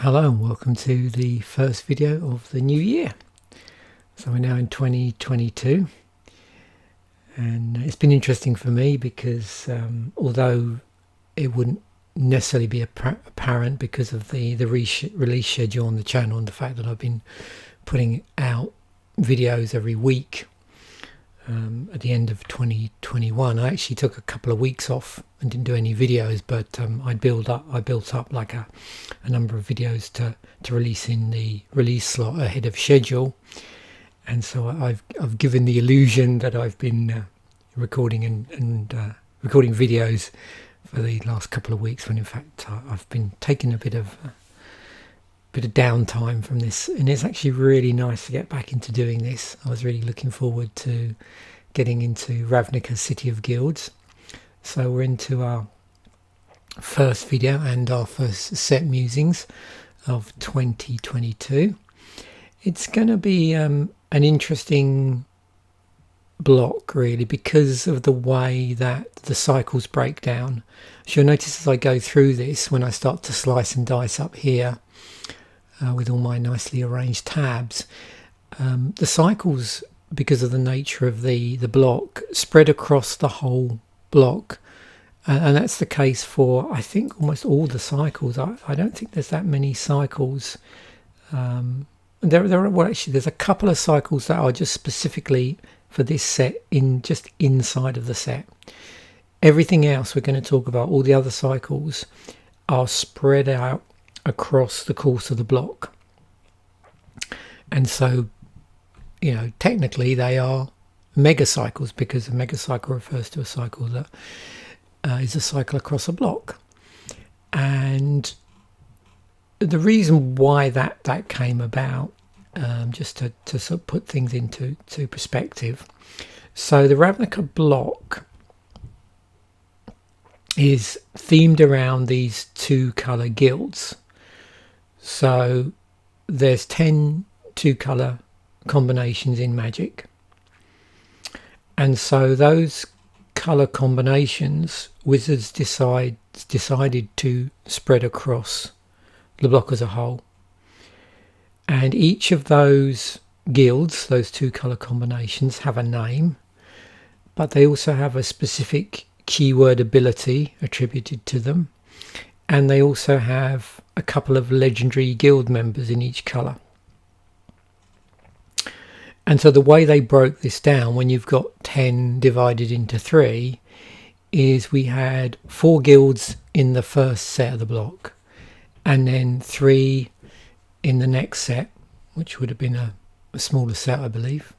Hello and welcome to the first video of the new year. So we're now in 2022 and it's been interesting for me because although it wouldn't necessarily be apparent because of the release schedule on the channel and the fact that I've been putting out videos every week, at the end of 2021 I actually took a couple of weeks off and didn't do any videos, but I built up like a number of videos to release in the release slot ahead of schedule, and so I've given the illusion that I've been recording and recording videos for the last couple of weeks, when in fact I've been taking a bit of downtime from this, and it's actually really nice to get back into doing this. I was really looking forward to getting into Ravnica City of Guilds. So we're into our first video and our first set musings of 2022. It's going to be an interesting block really because of the way that the cycles break down. So you'll notice as I go through this, when I start to slice and dice up here, with all my nicely arranged tabs, the cycles, because of the nature of the block, spread across the whole block, and that's the case for I think almost all the cycles. I don't think there's that many cycles. There's a couple of cycles that are just specifically for this set, just inside of the set. Everything else we're going to talk about, all the other cycles, are spread out across the course of the block, and so technically they are mega cycles, because a mega cycle refers to a cycle that is a cycle across a block. And the reason why that came about, just to sort of put things into perspective, so the Ravnica block is themed around these two colour guilds. So there's 10 two-colour combinations in Magic, and so those colour combinations Wizards decided to spread across the block as a whole, and each of those guilds, those two colour combinations, have a name, but they also have a specific keyword ability attributed to them, and they also have a couple of legendary guild members in each colour. And so the way they broke this down, when you've got 10 divided into 3, is we had 4 guilds in the first set of the block, and then 3 in the next set, which would have been a smaller set, I believe.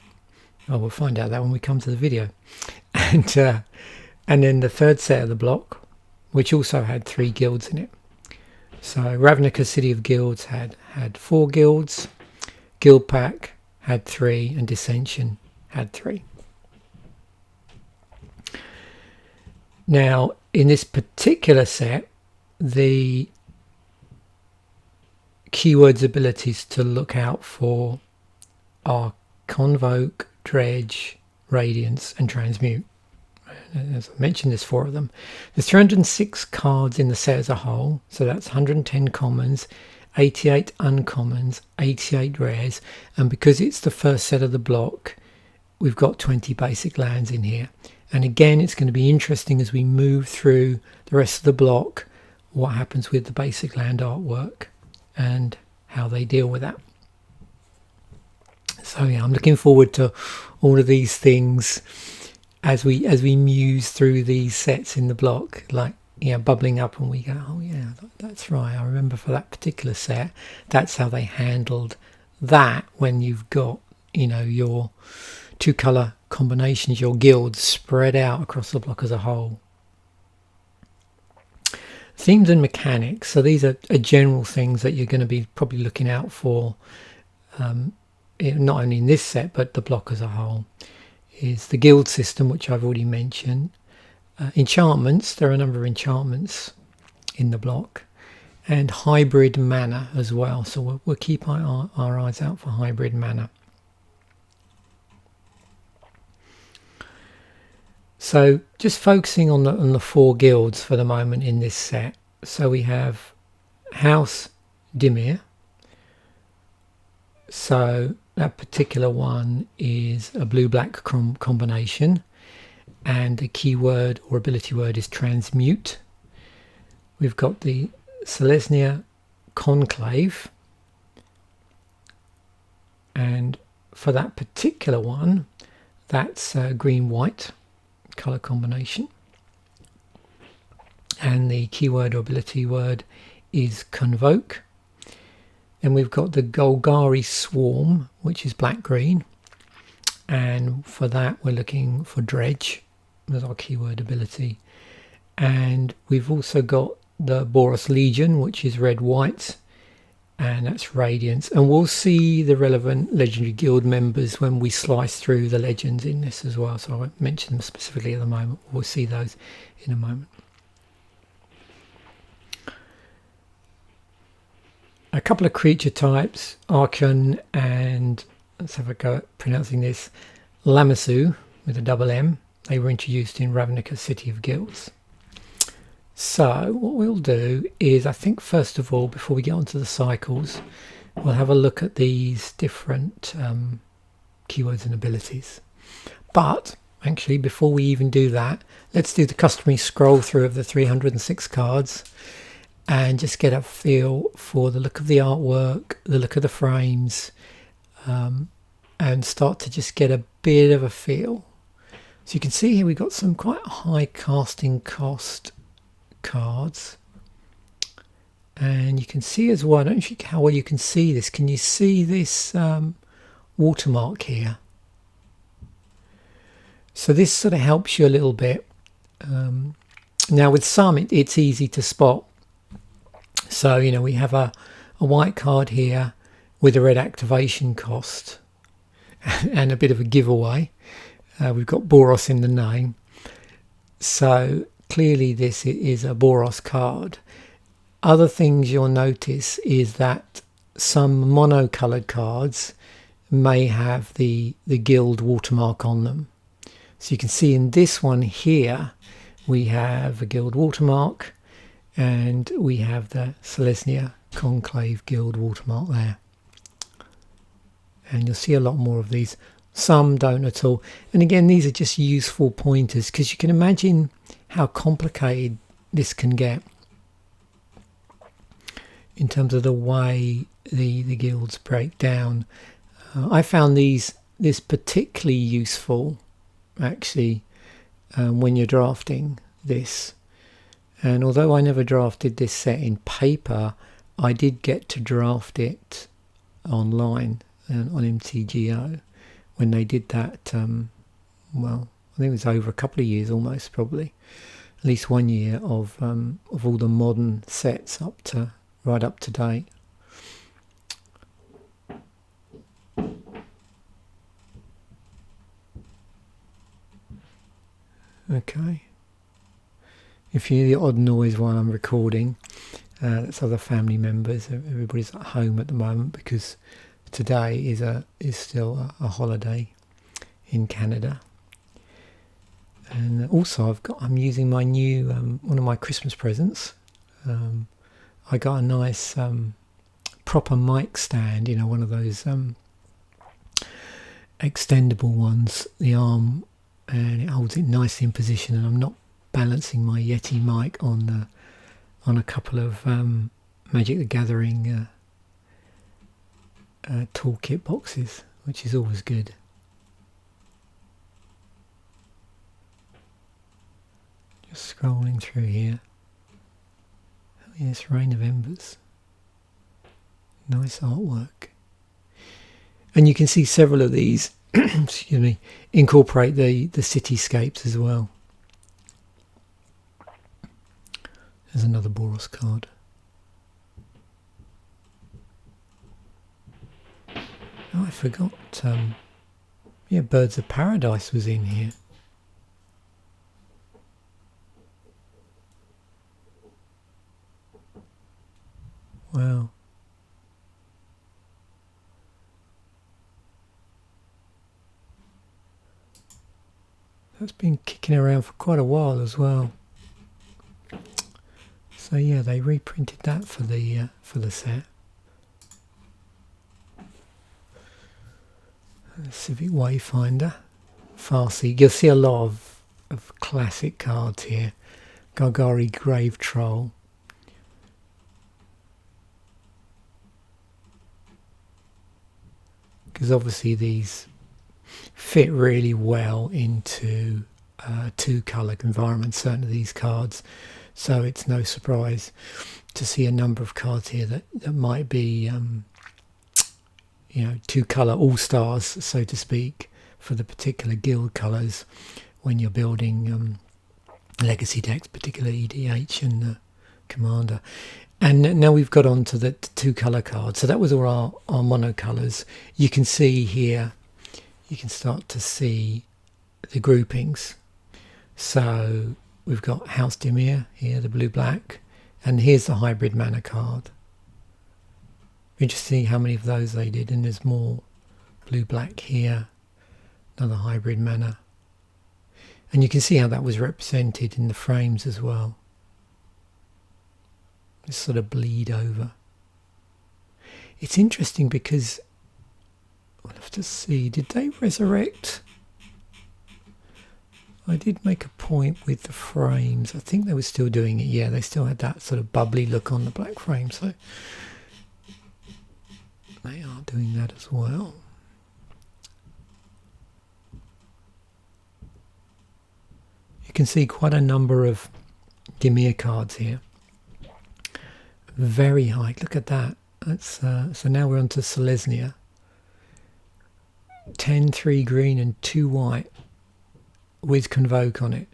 Oh, we'll find out that when we come to the video. And then the third set of the block, which also had 3 guilds in it. So Ravnica City of Guilds had 4 guilds, Guild Pack had 3, and Dissension had 3. Now, in this particular set, the keywords abilities to look out for are Convoke, Dredge, Radiance, and Transmute. As I mentioned, there's 4 of them. There's 306 cards in the set as a whole, so that's 110 commons, 88 uncommons, 88 rares, and because it's the first set of the block, we've got 20 basic lands in here. And again, it's going to be interesting as we move through the rest of the block what happens with the basic land artwork and how they deal with that. So yeah, I'm looking forward to all of these things as we muse through these sets in the block, like bubbling up, and we go, oh yeah, that's right, I remember for that particular set that's how they handled that, when you've got your two colour combinations, your guilds spread out across the block as a whole. Themes and mechanics, so these are general things that you're going to be probably looking out for, not only in this set but the block as a whole. Is the guild system, which I've already mentioned. Enchantments, there are a number of enchantments in the block, and hybrid mana as well, so we'll keep our eyes out for hybrid mana. So just focusing on the 4 guilds for the moment in this set. So we have House Dimir. So that particular one is a blue-black combination, and the keyword or ability word is Transmute. We've got the Seleznia Conclave, and for that particular one, that's green-white colour combination, and the keyword or ability word is Convoke. And we've got the Golgari Swarm, which is black-green, and for that we're looking for Dredge as our keyword ability. And we've also got the Boros Legion, which is red-white, and that's Radiance. And we'll see the relevant Legendary Guild members when we slice through the legends in this as well, so I won't mention them specifically at the moment. We'll see those in a moment. A couple of creature types, Archon and, let's have a go at pronouncing this, Lamassu with a double M. They were introduced in Ravnica City of Guilds. So what we'll do is, I think first of all, before we get onto the cycles, we'll have a look at these different keywords and abilities. But actually, before we even do that, let's do the customary scroll through of the 306 cards and just get a feel for the look of the artwork, the look of the frames, and start to just get a bit of a feel. So you can see here we've got some quite high casting cost cards, and you can see as well, I don't know how well you can see this. Can you see this watermark here? So this sort of helps you a little bit. Now with some it's easy to spot. So, you know, we have a white card here with a red activation cost and a bit of a giveaway. We've got Boros in the name. So clearly this is a Boros card. Other things you'll notice is that some mono-coloured cards may have the guild watermark on them. So you can see in this one here, we have a guild watermark, and we have the Seleznia Conclave Guild watermark there. And you'll see a lot more of these. Some don't at all. And again, these are just useful pointers, because you can imagine how complicated this can get in terms of the way the guilds break down. I found this particularly useful, actually, when you're drafting this. And although I never drafted this set in paper, I did get to draft it online on MTGO when they did that. Well, I think it was over a couple of years, almost probably, at least 1 year of all the modern sets right up to date. Okay. If you hear the odd noise while I'm recording, that's other family members. Everybody's at home at the moment because today is still a holiday in Canada. And also I'm using my new one of my Christmas presents. I got a nice proper mic stand, you know, one of those extendable ones, the arm, and it holds it nicely in position, and I'm not balancing my Yeti mic on a couple of Magic the Gathering toolkit boxes, which is always good. Just scrolling through here. Oh yes, Reign of Embers. Nice artwork. And you can see several of these excuse me, incorporate the cityscapes as well. There's another Boros card. Oh, I forgot. Yeah, Birds of Paradise was in here. Wow. That's been kicking around for quite a while as well. So yeah, they reprinted that for the set. Civic Wayfinder, Farsi. You'll see a lot of classic cards here. Golgari Grave Troll. Because obviously these fit really well into two-colour environments, certainly these cards. So it's no surprise to see a number of cards here that might be, two-colour all-stars, so to speak, for the particular guild colours when you're building legacy decks, particularly EDH and Commander. And now we've got on to the two-colour cards. So that was all our monocolours. You can see here, you can start to see the groupings. So we've got House Dimir here, the blue-black, and here's the hybrid mana card. Interesting how many of those they did, and there's more blue-black here, another hybrid mana. And you can see how that was represented in the frames as well. This sort of bleed over. It's interesting because we'll have to see, did they resurrect? I did make a point with the frames. I think they were still doing it. Yeah, they still had that sort of bubbly look on the black frame, so they are doing that as well. You can see quite a number of Dimir cards here. Very high. Look at that. That's so now we're on to Seleznia. 10, 3 green and 2 white with Convoke on it.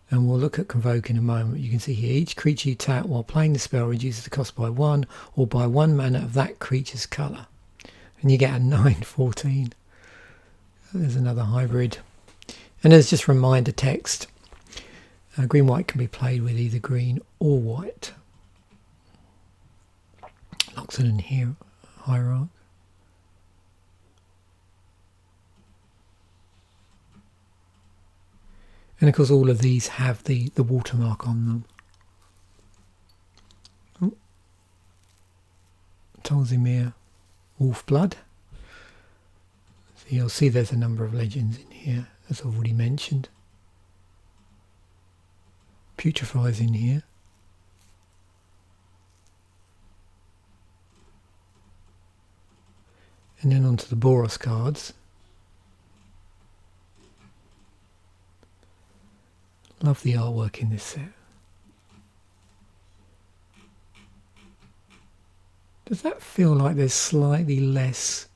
And we'll look at Convoke in a moment. You can see here, each creature you tap while playing the spell reduces the cost by 1 or by 1 mana of that creature's colour. And you get a 9/14. There's another hybrid. And there's just reminder text. Green-white can be played with either green or white. Locks it in here, Hierarch. And of course all of these have the watermark on them. Oh. Tolzimir, Wolfblood. So you'll see there's a number of legends in here, as I've already mentioned. Putrefy's in here. And then onto the Boros cards. Love the artwork in this set. Does that feel like there's slightly less?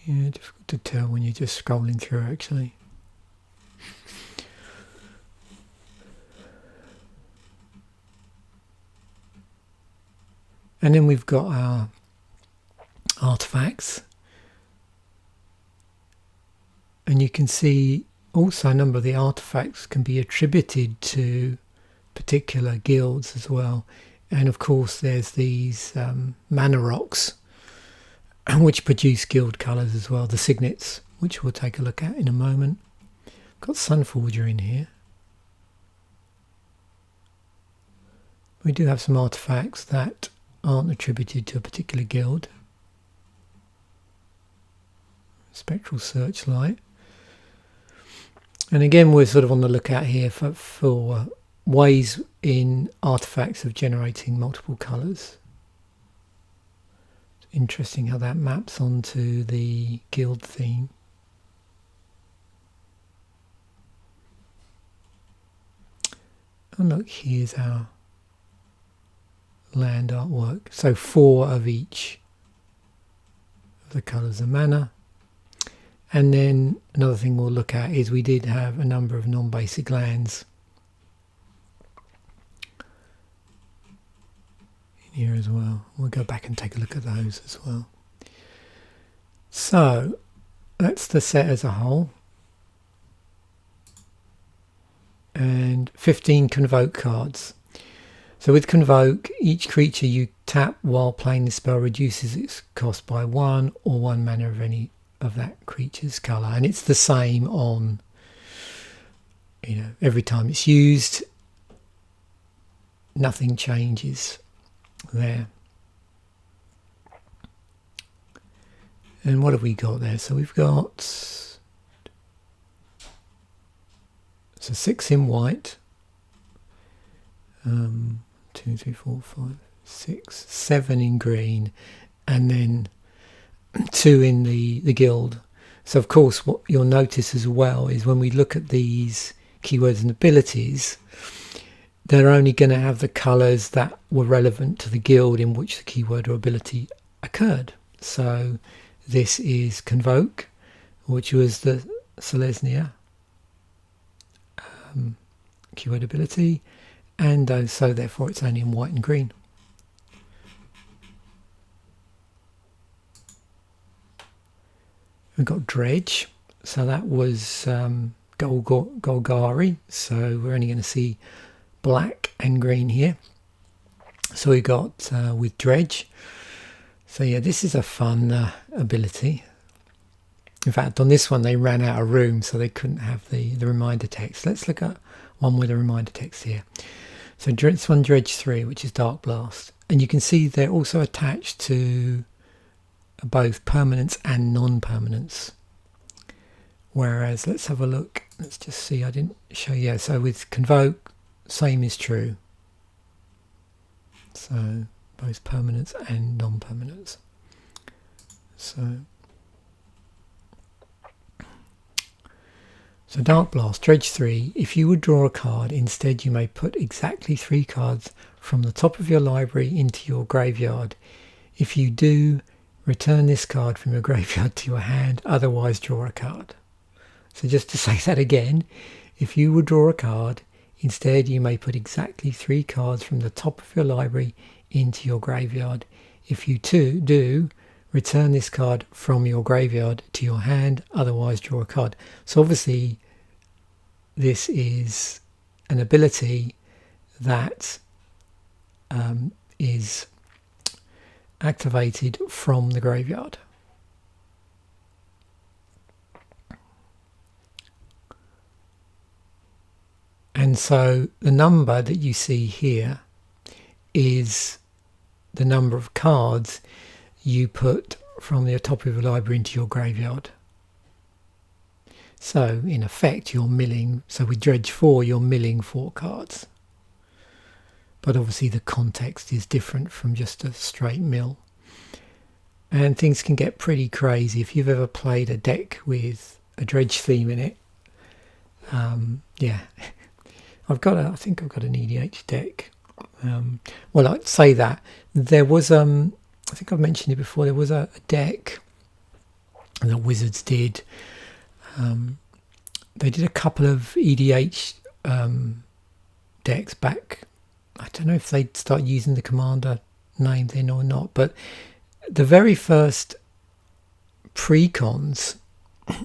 Yeah, difficult to tell when you're just scrolling through actually. And then we've got our artifacts. And you can see also a number of the artifacts can be attributed to particular guilds as well. And of course there's these mana rocks which produce guild colours as well. The Signets, which we'll take a look at in a moment. Got Sunforger in here. We do have some artifacts that aren't attributed to a particular guild. Spectral Searchlight. And again, we're sort of on the lookout here for ways in artifacts of generating multiple colours. It's interesting how that maps onto the guild theme. And look, here's our land artwork. So 4 of each of the colours of mana. And then another thing we'll look at is we did have a number of non-basic lands in here as well. We'll go back and take a look at those as well. So that's the set as a whole. And 15 Convoke cards. So with Convoke, each creature you tap while playing the spell reduces its cost by 1 or 1 mana of any of that creature's colour, and it's the same on, every time it's used. Nothing changes there. And what have we got there? So we've got 6 in white, 2, 3, 4, 5, 6, 7 in green, and then 2 in the guild. So of course what you'll notice as well is when we look at these keywords and abilities, they're only going to have the colours that were relevant to the guild in which the keyword or ability occurred. So this is Convoke, which was the Seleznia keyword ability, and so therefore it's only in white and green. We've got Dredge, so that was Golgari, so we're only going to see black and green here. So we got with Dredge. So yeah, this is a fun ability. In fact, on this one they ran out of room, so they couldn't have the reminder text. Let's look at one with a reminder text here. So this one, Dredge 3, which is Dark Blast, and you can see they're also attached to both permanence and non-permanence. Whereas, let's have a look. Let's just see. I didn't show you. Yeah, so with Convoke, same is true. So both permanence and non-permanence. So Dark Blast, Dredge 3, if you would draw a card, instead you may put exactly 3 cards from the top of your library into your graveyard. If you do, return this card from your graveyard to your hand, otherwise draw a card. So just to say that again, if you would draw a card, instead you may put exactly 3 cards from the top of your library into your graveyard. If you do, return this card from your graveyard to your hand, otherwise draw a card. So obviously this is an ability that is activated from the graveyard. And so the number that you see here is the number of cards you put from the top of your library into your graveyard. So in effect you're milling, so with Dredge 4 you're milling 4 cards. But obviously the context is different from just a straight mill. And things can get pretty crazy. If you've ever played a deck with a Dredge theme in it, yeah, I think I've got an EDH deck. Well, I'd say that there was I think I've mentioned it before, there was a deck that Wizards did. They did a couple of EDH decks back. I don't know if they'd start using the commander name then or not, but the very first precons,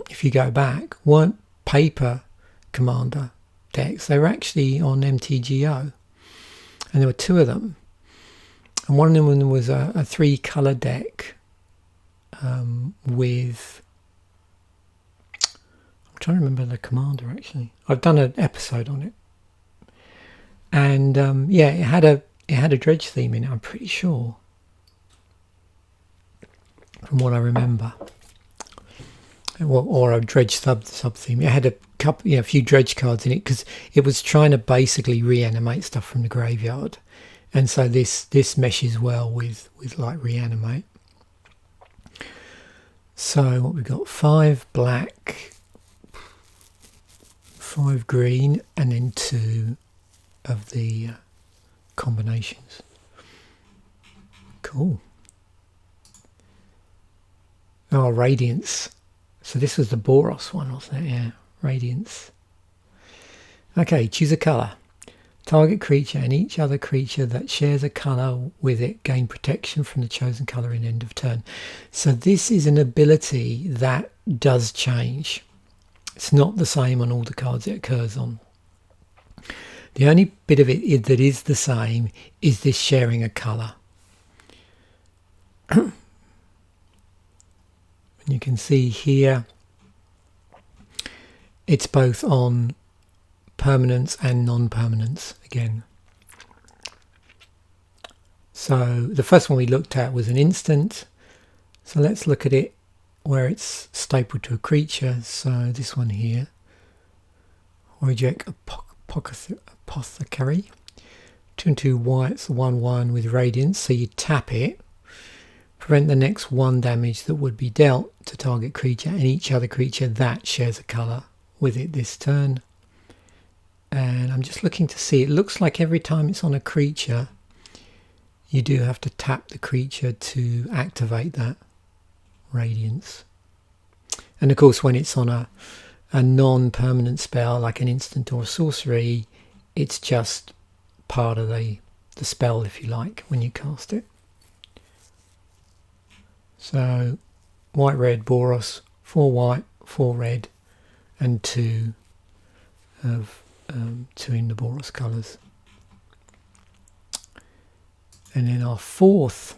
if you go back, weren't paper commander decks. They were actually on MTGO, and there were 2 of them, and one of them was a 3-colour deck with, I'm trying to remember the commander actually. I've done an episode on it, and yeah, it had a Dredge theme in it, I'm pretty sure, from what I remember, or a Dredge sub theme. It had a couple, a few Dredge cards in it because it was trying to basically reanimate stuff from the graveyard, and so this meshes well with like reanimate. So what we've got, 5 black, 5 green, and then 2 of the combinations. Cool. Oh, Radiance. So this was the Boros one, wasn't it? Yeah, Radiance. Okay, choose a colour. Target creature and each other creature that shares a colour with it gain protection from the chosen colour in end of turn. So this is an ability that does change. It's not the same on all the cards it occurs on. The only bit of it that is the same is this sharing a colour. And you can see here it's both on permanence and non-permanence again. So the first one we looked at was an instant. So let's look at it where it's stapled to a creature. So this one here, Reject Apothecary. 2 and 2 whites, 1/1 with Radiance. So you tap it, prevent the next 1 damage that would be dealt to target creature and each other creature that shares a colour with it this turn. And I'm just looking to see, it looks like every time it's on a creature you do have to tap the creature to activate that Radiance. And of course when it's on a non-permanent spell like an instant or a sorcery, it's just part of the spell, if you like, when you cast it. So white, red, Boros, 4 white, 4 red, and 2 of 2 in the Boros colours. And then our 4th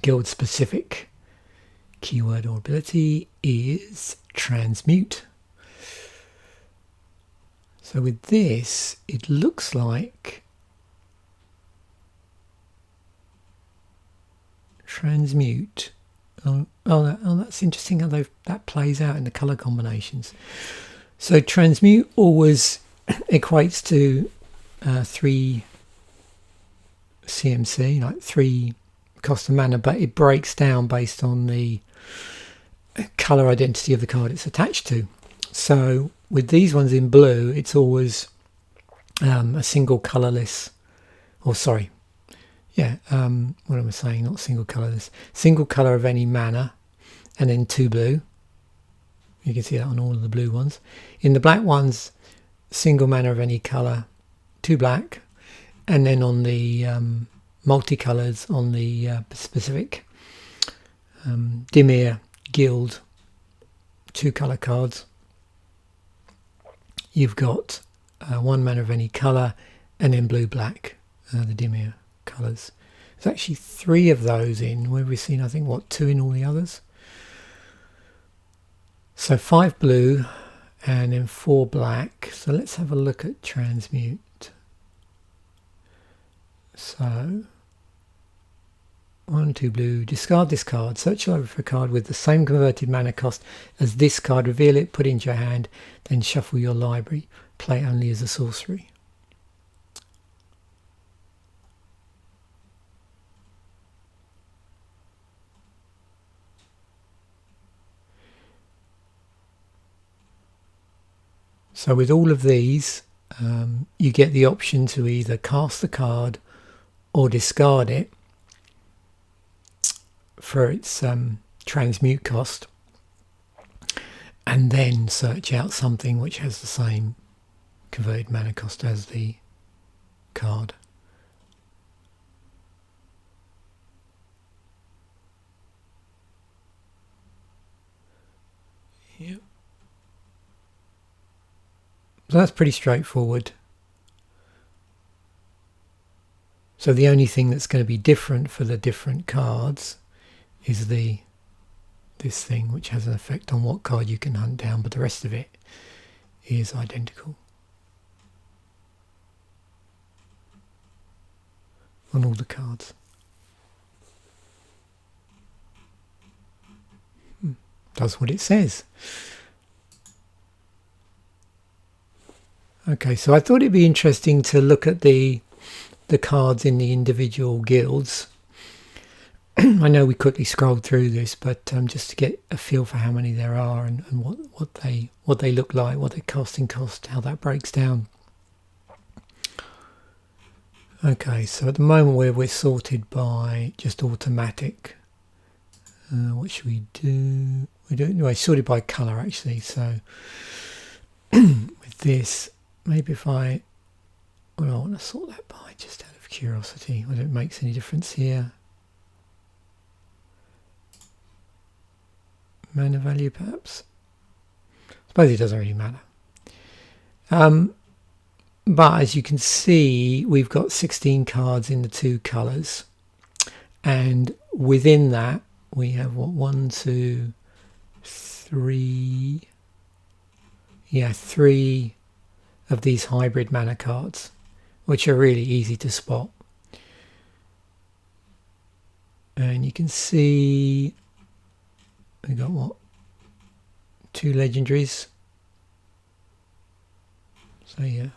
guild specific keyword or ability is Transmute. So with this, it looks like Transmute. Oh, that's interesting how that plays out in the colour combinations. So Transmute always equates to 3 CMC, like 3 cost of mana, but it breaks down based on the colour identity of the card it's attached to. So with these ones in blue, it's always a single colourless, or sorry, yeah, what am I saying? Not single colourless, single colour of any mana, and then 2 blue. You can see that on all of the blue ones. In the black ones, single mana of any colour, 2 black, and then on the multicolours, on the specific Dimir Guild 2 colour cards, you've got 1 mana of any colour, and then blue black, the Dimir colours. There's actually 3 of those in. Where we've seen, I think, what, 2 in all the others. So 5 blue and then 4 black. So let's have a look at Transmute. So 1, 2 blue, discard this card, search your library for a card with the same converted mana cost as this card, reveal it, put it into your hand, then shuffle your library, play only as a sorcery. So with all of these, you get the option to either cast the card or discard it for its transmute cost, and then search out something which has the same converted mana cost as the card. Yep. So that's pretty straightforward. So the only thing that's going to be different for the different cards is this thing, which has an effect on what card you can hunt down, but the rest of it is identical on all the cards. Does what it says. Okay, so I thought it'd be interesting to look at the cards in the individual guilds. I know we quickly scrolled through this, but just to get a feel for how many there are and what they look like, what their casting cost, how that breaks down. Okay, so at the moment we're sorted by just automatic. What should we do? We're sorted by colour actually. So with this, maybe if I want to sort that by, just out of curiosity, whether it makes any difference here. Mana value perhaps. I suppose it doesn't really matter. But as you can see, we've got 16 cards in the 2 colours, and within that we have what, 1, 2, 3, yeah, 3 of these hybrid mana cards, which are really easy to spot. And you can see we got what? 2 legendaries. So yeah.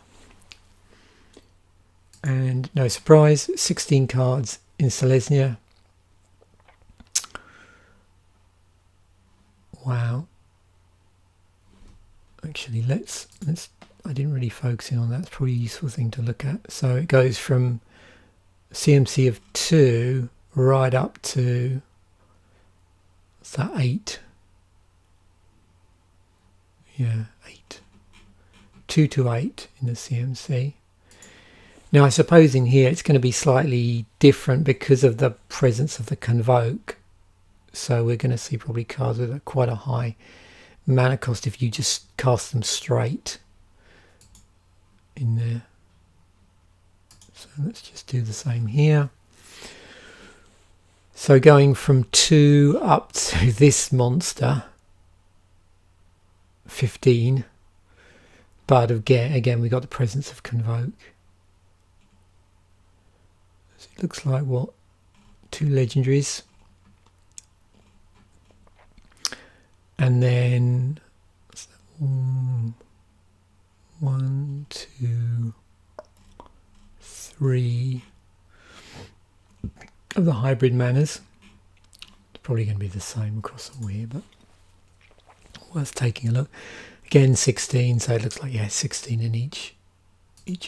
And no surprise, 16 cards in Seleznia. Wow. Actually, let's I didn't really focus in on that. It's probably a useful thing to look at. So it goes from CMC of 2 right up to, what's that, 8? Yeah, 8. 2 to 8 in the CMC. Now I suppose in here it's going to be slightly different because of the presence of the Convoke. So we're going to see probably cards with quite a high mana cost if you just cast them straight in there. So let's just do the same here. So going from 2 up to this monster, 15. But again we got the presence of Convoke. So it looks like what? 2 legendaries. And then 1, 2, 3 of the hybrid manas. It's probably going to be the same across all here, but worth taking a look. Again 16, so it looks like 16 in each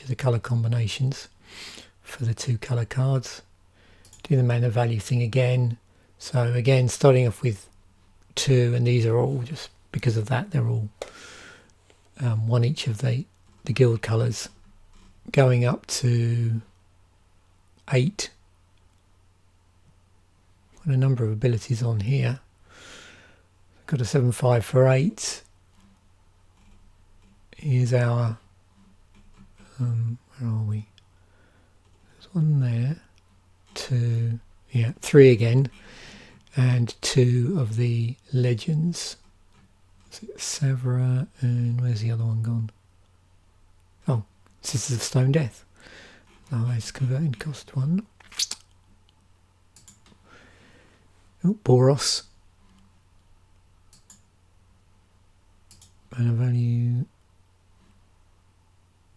of the colour combinations for the 2 colour cards. Do the mana value thing again. So again, starting off with 2, and these are all just because of that, they're all 1 each of the guild colours, going up to 8. Got a number of abilities on here. Got a 7/5 for 8. Here's our where are we? There's 1 there, 2, 3 again, and 2 of the legends. Severa, and where's the other one gone? Oh, Sisters of Stone Death. Oh, it's converted cost 1. Oh, Boros. Mana value.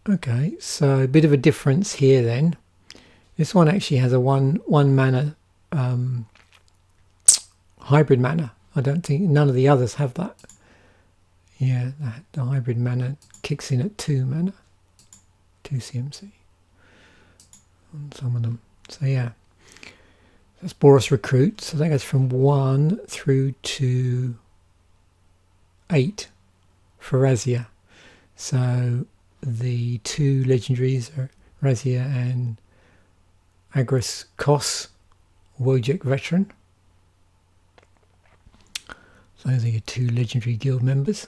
Okay, so a bit of a difference here then. This one actually has a one mana hybrid mana. I don't think none of the others have that. Yeah, the hybrid mana kicks in at 2 mana, 2 CMC on some of them. So yeah, that's Boros Recruit. So that goes from 1 through to 8 for Razia. So the 2 legendaries are Razia and Agris Kos, Wojek Veteran. So those are your 2 legendary guild members.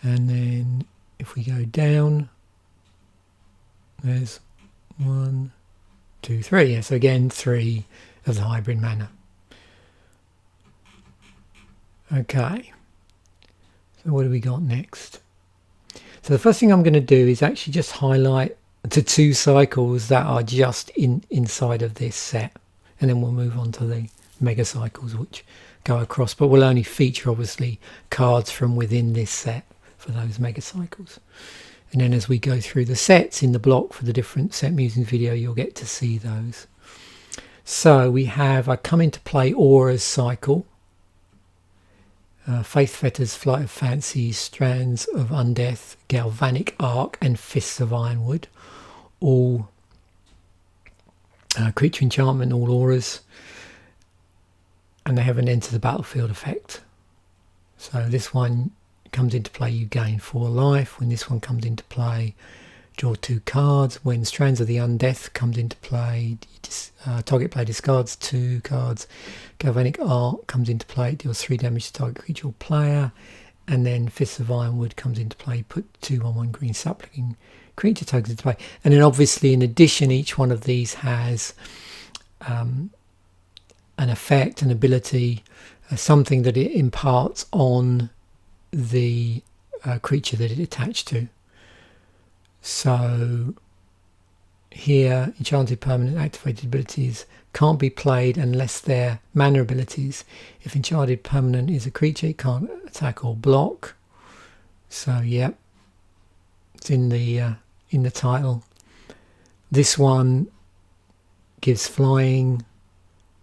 And then if we go down, there's 1, 2, 3. Yeah, so again 3 of the hybrid mana. Okay. So what do we got next? So the first thing I'm going to do is actually just highlight the 2 cycles that are just inside of this set, and then we'll move on to the mega cycles which go across, but we'll only feature obviously cards from within this set for those mega cycles. And then as we go through the sets in the block for the different set musings video, you'll get to see those. So we have I Come Into Play Aura's cycle, Faith Fetters, Flight of Fancy, Strands of Undeath, Galvanic Arc and Fists of Ironwood, all creature enchantment, all auras, and they have an Enter the Battlefield effect. So this one comes into play, you gain 4 life. When this one comes into play, draw 2 cards. When Strands of the Undeath comes into play, target player discards 2 cards. Galvanic Arc comes into play, it deals 3 damage to target creature or player. And then Fists of Ironwood comes into play, put 2/1/1 green sapling creature tokens into play. And then obviously in addition, each one of these has an effect, an ability, something that it imparts on the creature that it attached to. So here, enchanted permanent activated abilities can't be played unless they're mana abilities. If enchanted permanent is a creature, it can't attack or block. So yeah, it's in the title. This one gives flying.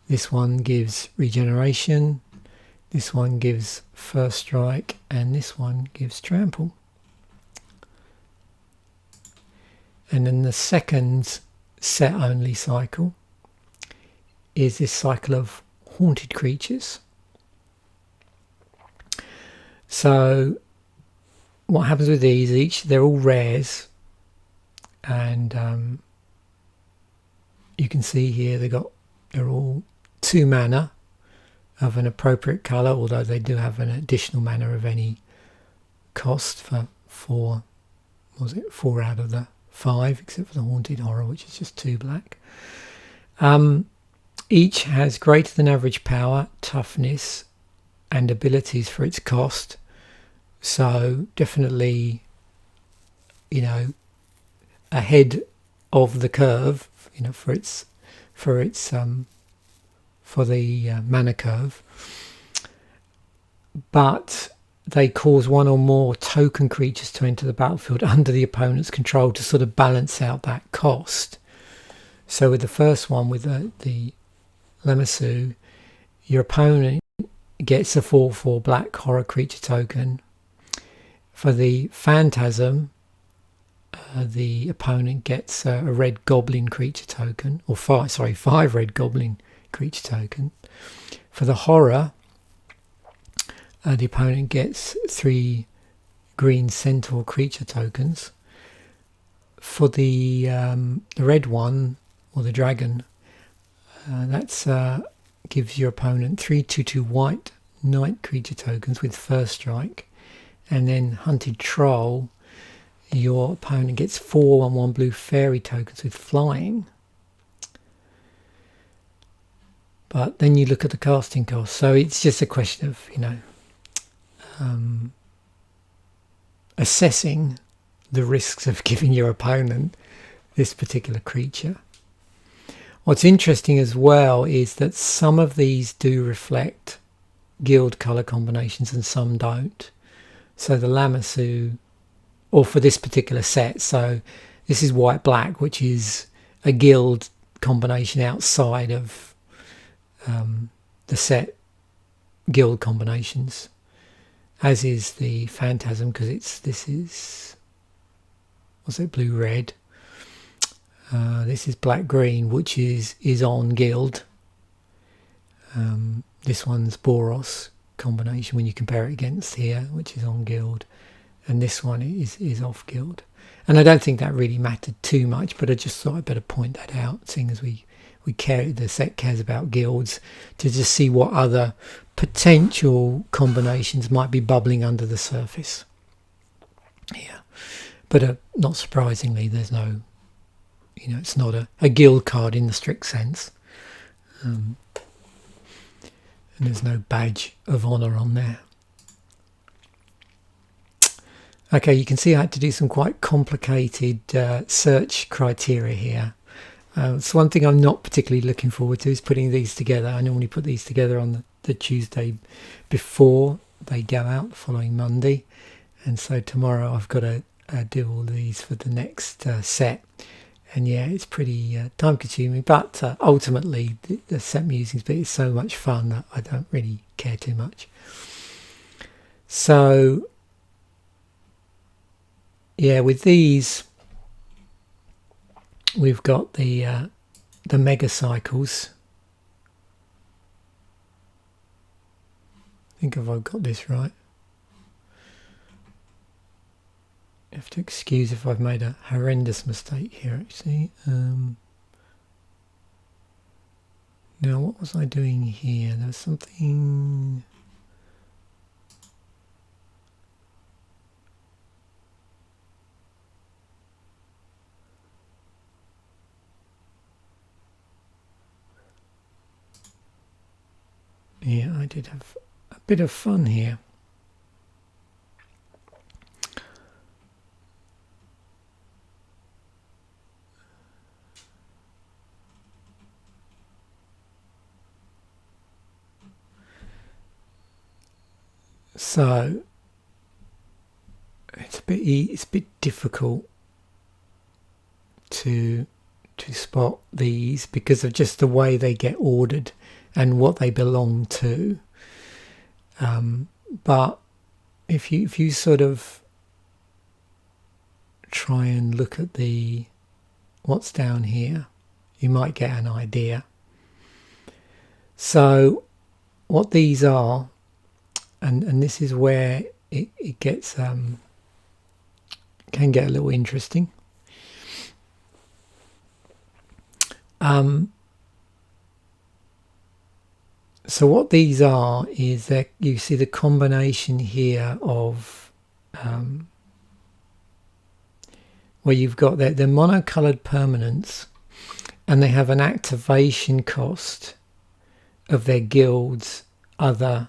This one gives regeneration. This one gives first strike, and this one gives trample. And then the second set only cycle is this cycle of haunted creatures. So what happens with these, they're all rares, and you can see here they're all 2 mana of an appropriate colour, although they do have an additional mana of any cost for 4 out of the 5, except for the Haunted Horror, which is just 2 black. Each has greater than average power, toughness and abilities for its cost, so definitely, you know, ahead of the curve, you know, for the mana curve. But they cause 1 or more token creatures to enter the battlefield under the opponent's control to sort of balance out that cost. So with the first one, with the Lamassu, your opponent gets a 4/4 black horror creature token. For the Phantasm, the opponent gets a red goblin creature token, or 5 red goblin creature token. For the horror, the opponent gets 3 green centaur creature tokens. For the red one, or the dragon, that's gives your opponent 3/2/2 white knight creature tokens with first strike. And then hunted troll, your opponent gets 4 1/1 blue fairy tokens with flying. But then you look at the casting cost, so it's just a question of, you know, assessing the risks of giving your opponent this particular creature. What's interesting as well is that some of these do reflect guild colour combinations and some don't. So the Lamassu, or for this particular set, so this is white black, which is a guild combination outside of the set guild combinations, as is the Phantasm, because this is, what's it, blue red. This is black green, which is on guild. This one's Boros combination when you compare it against here, which is on guild, and this one is off guild. And I don't think that really mattered too much, but I just thought I'd better point that out, seeing as the set cares about guilds, to just see what other potential combinations might be bubbling under the surface. Yeah, but not surprisingly, there's no, you know, it's not a guild card in the strict sense. And there's no badge of honour on there. Okay, you can see I had to do some quite complicated search criteria here. So one thing I'm not particularly looking forward to is putting these together. I normally put these together on the Tuesday before they go out, the following Monday. And so tomorrow I've got to do all these for the next set. And yeah, it's pretty time consuming, but ultimately the set musings bit is so much fun that I don't really care too much. So yeah, with these we've got the mega cycles. I think I've got this right. You have to excuse if I've made a horrendous mistake here, actually. Now, what was I doing here? There was something... Yeah, I did have a bit of fun here. So it's a bit difficult to spot these because of just the way they get ordered and what they belong to. But if you sort of try and look at what's down here, you might get an idea. So what these are, and this is where it gets can get a little interesting. So what these are is that you see the combination here of where you've got they're monocolored permanents, and they have an activation cost of their guild's other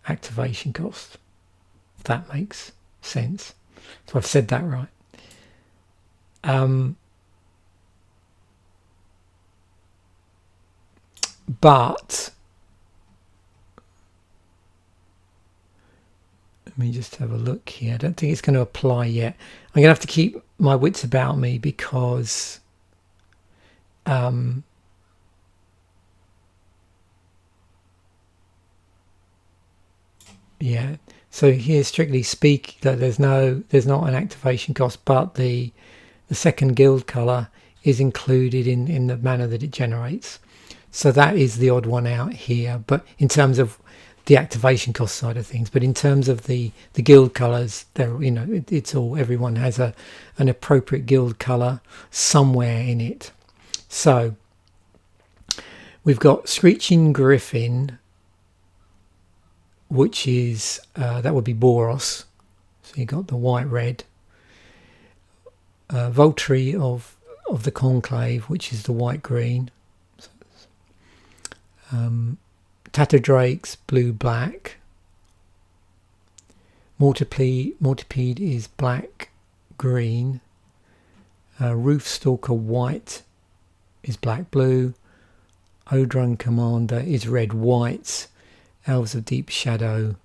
activation cost, if that makes sense. So I've said that right. But let me just have a look here. I don't think it's going to apply yet. I'm going to have to keep my wits about me because yeah, so here strictly speak that there's not an activation cost, but the second guild color is included in the manner that it generates. So that is the odd one out here, but in terms of the activation cost side of things, but in terms of the guild colors, there, it's all, everyone has an appropriate guild color somewhere in it. So we've got Screeching Griffin, which is that would be Boros. So you got the white red. Voltry of the Conclave, which is the white green. Tatterdrakes, blue black. Mortipede is black green. Roofstalker white is black blue. Odrun Commander is red white. Elves of Deep Shadow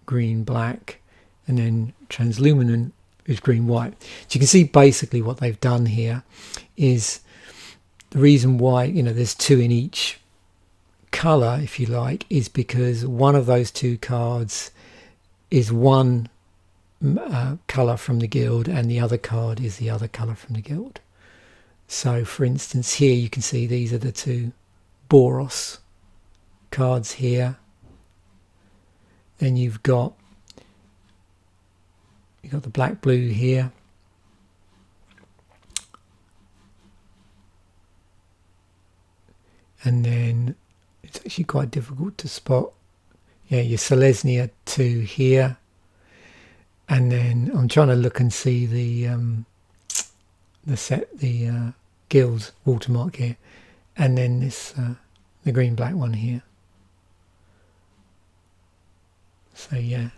green black, and then Transluminant is green white. So you can see basically what they've done here is the reason why there's two in each colour, if you like, is because one of those two cards is one colour from the guild and the other card is the other colour from the guild. So for instance here you can see these are the two Boros cards here. Then you've got the black blue here. And then it's actually quite difficult to spot. Yeah, your Seleznia 2 here. And then I'm trying to look and see the guild's watermark here. And then this the green black one here. So yeah.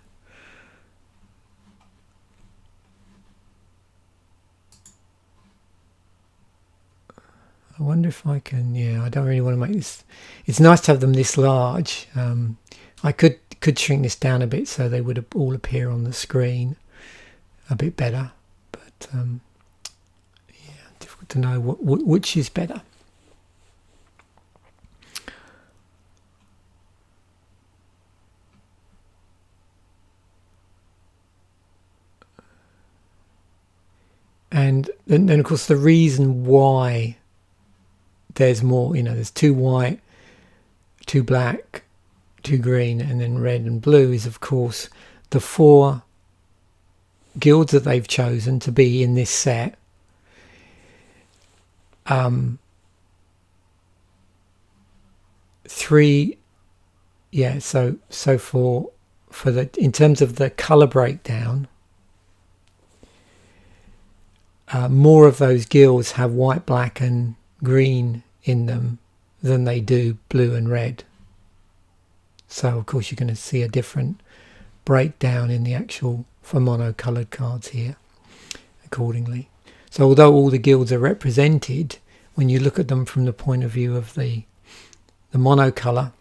I wonder if I can, I don't really want to make this, it's nice to have them this large. I could shrink this down a bit so they would all appear on the screen a bit better, but difficult to know which is better. And then of course the reason why there's more, there's 2 white, 2 black, 2 green, and then red and blue is of course the 4 guilds that they've chosen to be in this set. Three, so for the, in terms of the color breakdown, more of those guilds have white, black and green in them than they do blue and red. So of course you're going to see a different breakdown in the actual for mono-coloured cards here accordingly. So although all the guilds are represented, when you look at them from the point of view of the monocolour,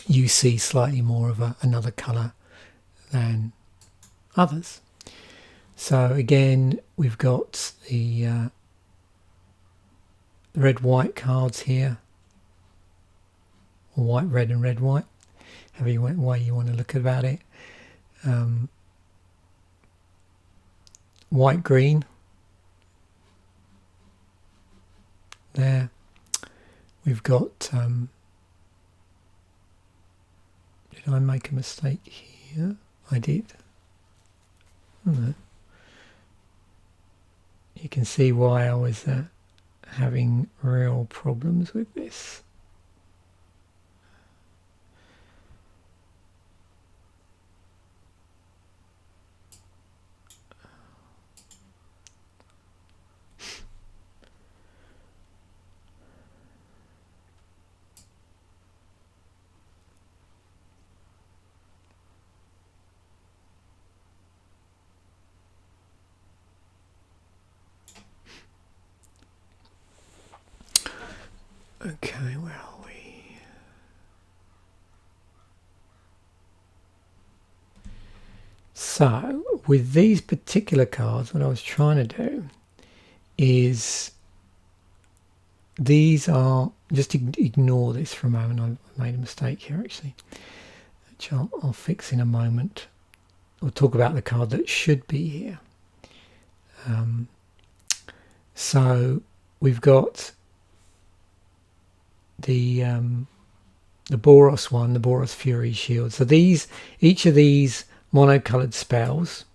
you see slightly more of another colour than others. So again, we've got the red-white cards here, or white-red and red-white, however way you want to look about it. White-green there. We've got, did I make a mistake here? I did. Oh, no. You can see why I was having real problems with this. Okay, where are we? So, with these particular cards, what I was trying to do is, these are, just ignore this for a moment, I made a mistake here actually, which I'll fix in a moment. We'll talk about the card that should be here. So, we've got the Boros one, the Boros Fury Shield. So each of these monocoloured spells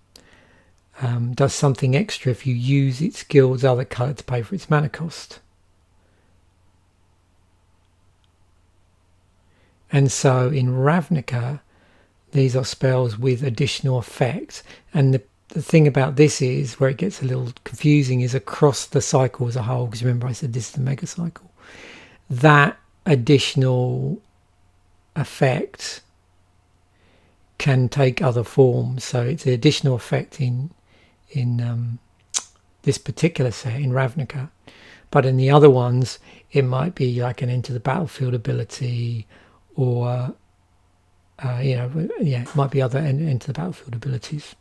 does something extra if you use its guild's other colour to pay for its mana cost. And so in Ravnica, these are spells with additional effects. And the thing about this is, where it gets a little confusing, is across the cycle as a whole, because remember I said this is the mega cycle. That additional effect can take other forms. So it's an additional effect in this particular set in Ravnica, but in the other ones it might be like an enter the battlefield ability, or it might be other enter the battlefield abilities.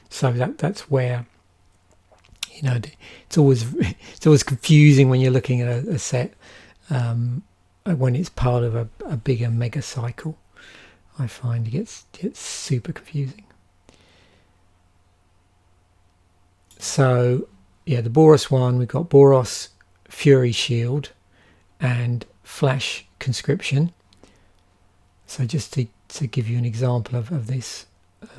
So that's where it's always confusing when you're looking at a set. When it's part of a bigger mega cycle, I find it gets super confusing. So yeah, the Boros one, we've got Boros Fury Shield and Flash Conscription. So just to give you an example of this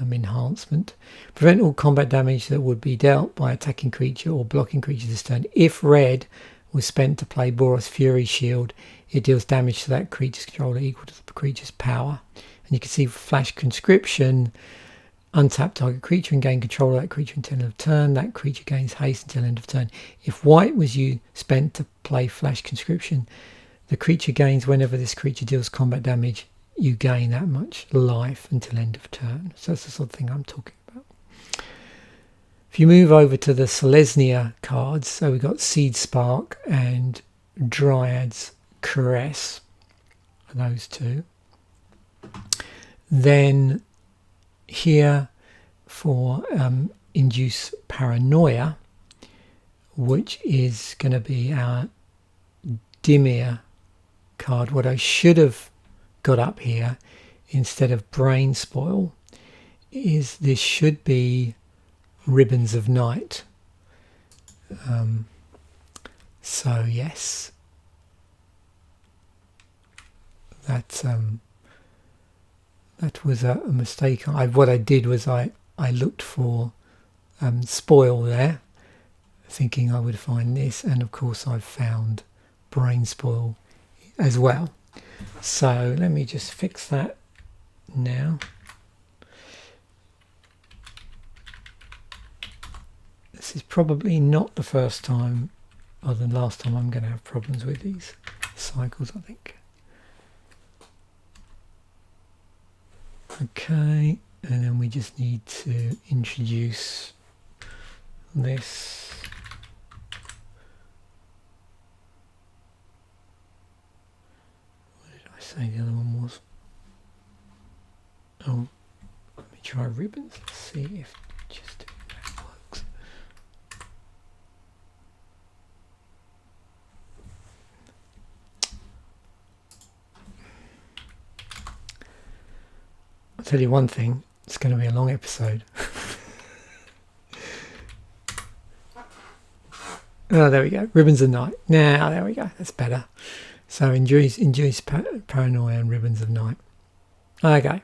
enhancement: prevent all combat damage that would be dealt by attacking creature or blocking creature this turn. If red was spent to play Boros Fury Shield, it deals damage to that creature's controller equal to the creature's power. And you can see Flash Conscription: untap target creature and gain control of that creature until end of turn. That creature gains haste until end of turn. If white was spent to play Flash Conscription, the creature gains, whenever this creature deals combat damage, you gain that much life until end of turn. So that's the sort of thing I'm talking about. If you move over to the Seleznia cards, so we've got Seed Spark and Dryad's Caress, those two. Then here for Induce Paranoia, which is going to be our Dimir card. What I should have got up here instead of Brain Spoil is this should be Ribbons of Night. So yes, that was a mistake. What I did was I looked for Spoil there, thinking I would find this, and of course I've found Brain Spoil as well. So let me just fix that now. This is probably not the first time or the last time I'm going to have problems with these cycles, I think. Okay, and then we just need to introduce this. What did I say the other one was? Oh, let me try ribbons. Let's see if just doing that works. I'll tell you one thing, it's going to be a long episode. Oh, there we go. Ribbons of Night. Now, there we go. That's better. So, induce paranoia and Ribbons of Night. Okay.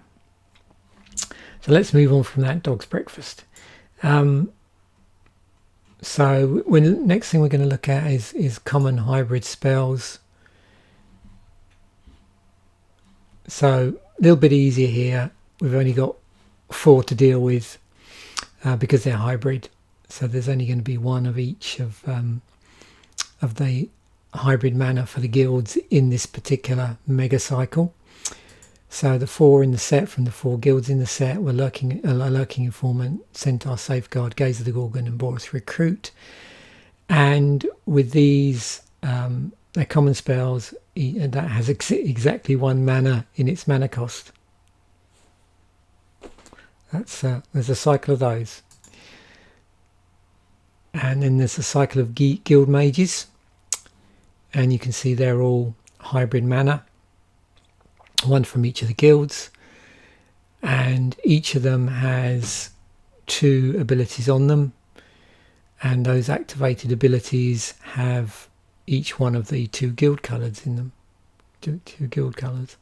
So, let's move on from that dog's breakfast. So, next thing we're going to look at is common hybrid spells. So, a little bit easier here. We've only got 4 to deal with because they're hybrid. So there's only going to be 1 of each of the hybrid mana for the guilds in this particular mega cycle. So the 4 in the set from the 4 guilds in the set were Lurking Informant, Centaur Safeguard, Gaze of the Gorgon, and Boros Recruit. And with these, they're common spells that has exactly 1 mana in its mana cost. There's a cycle of those. And then there's a cycle of guild mages, and you can see they're all hybrid mana, 1 from each of the guilds, and each of them has 2 abilities on them, and those activated abilities have each one of the 2 guild colours in them, 2 guild colours,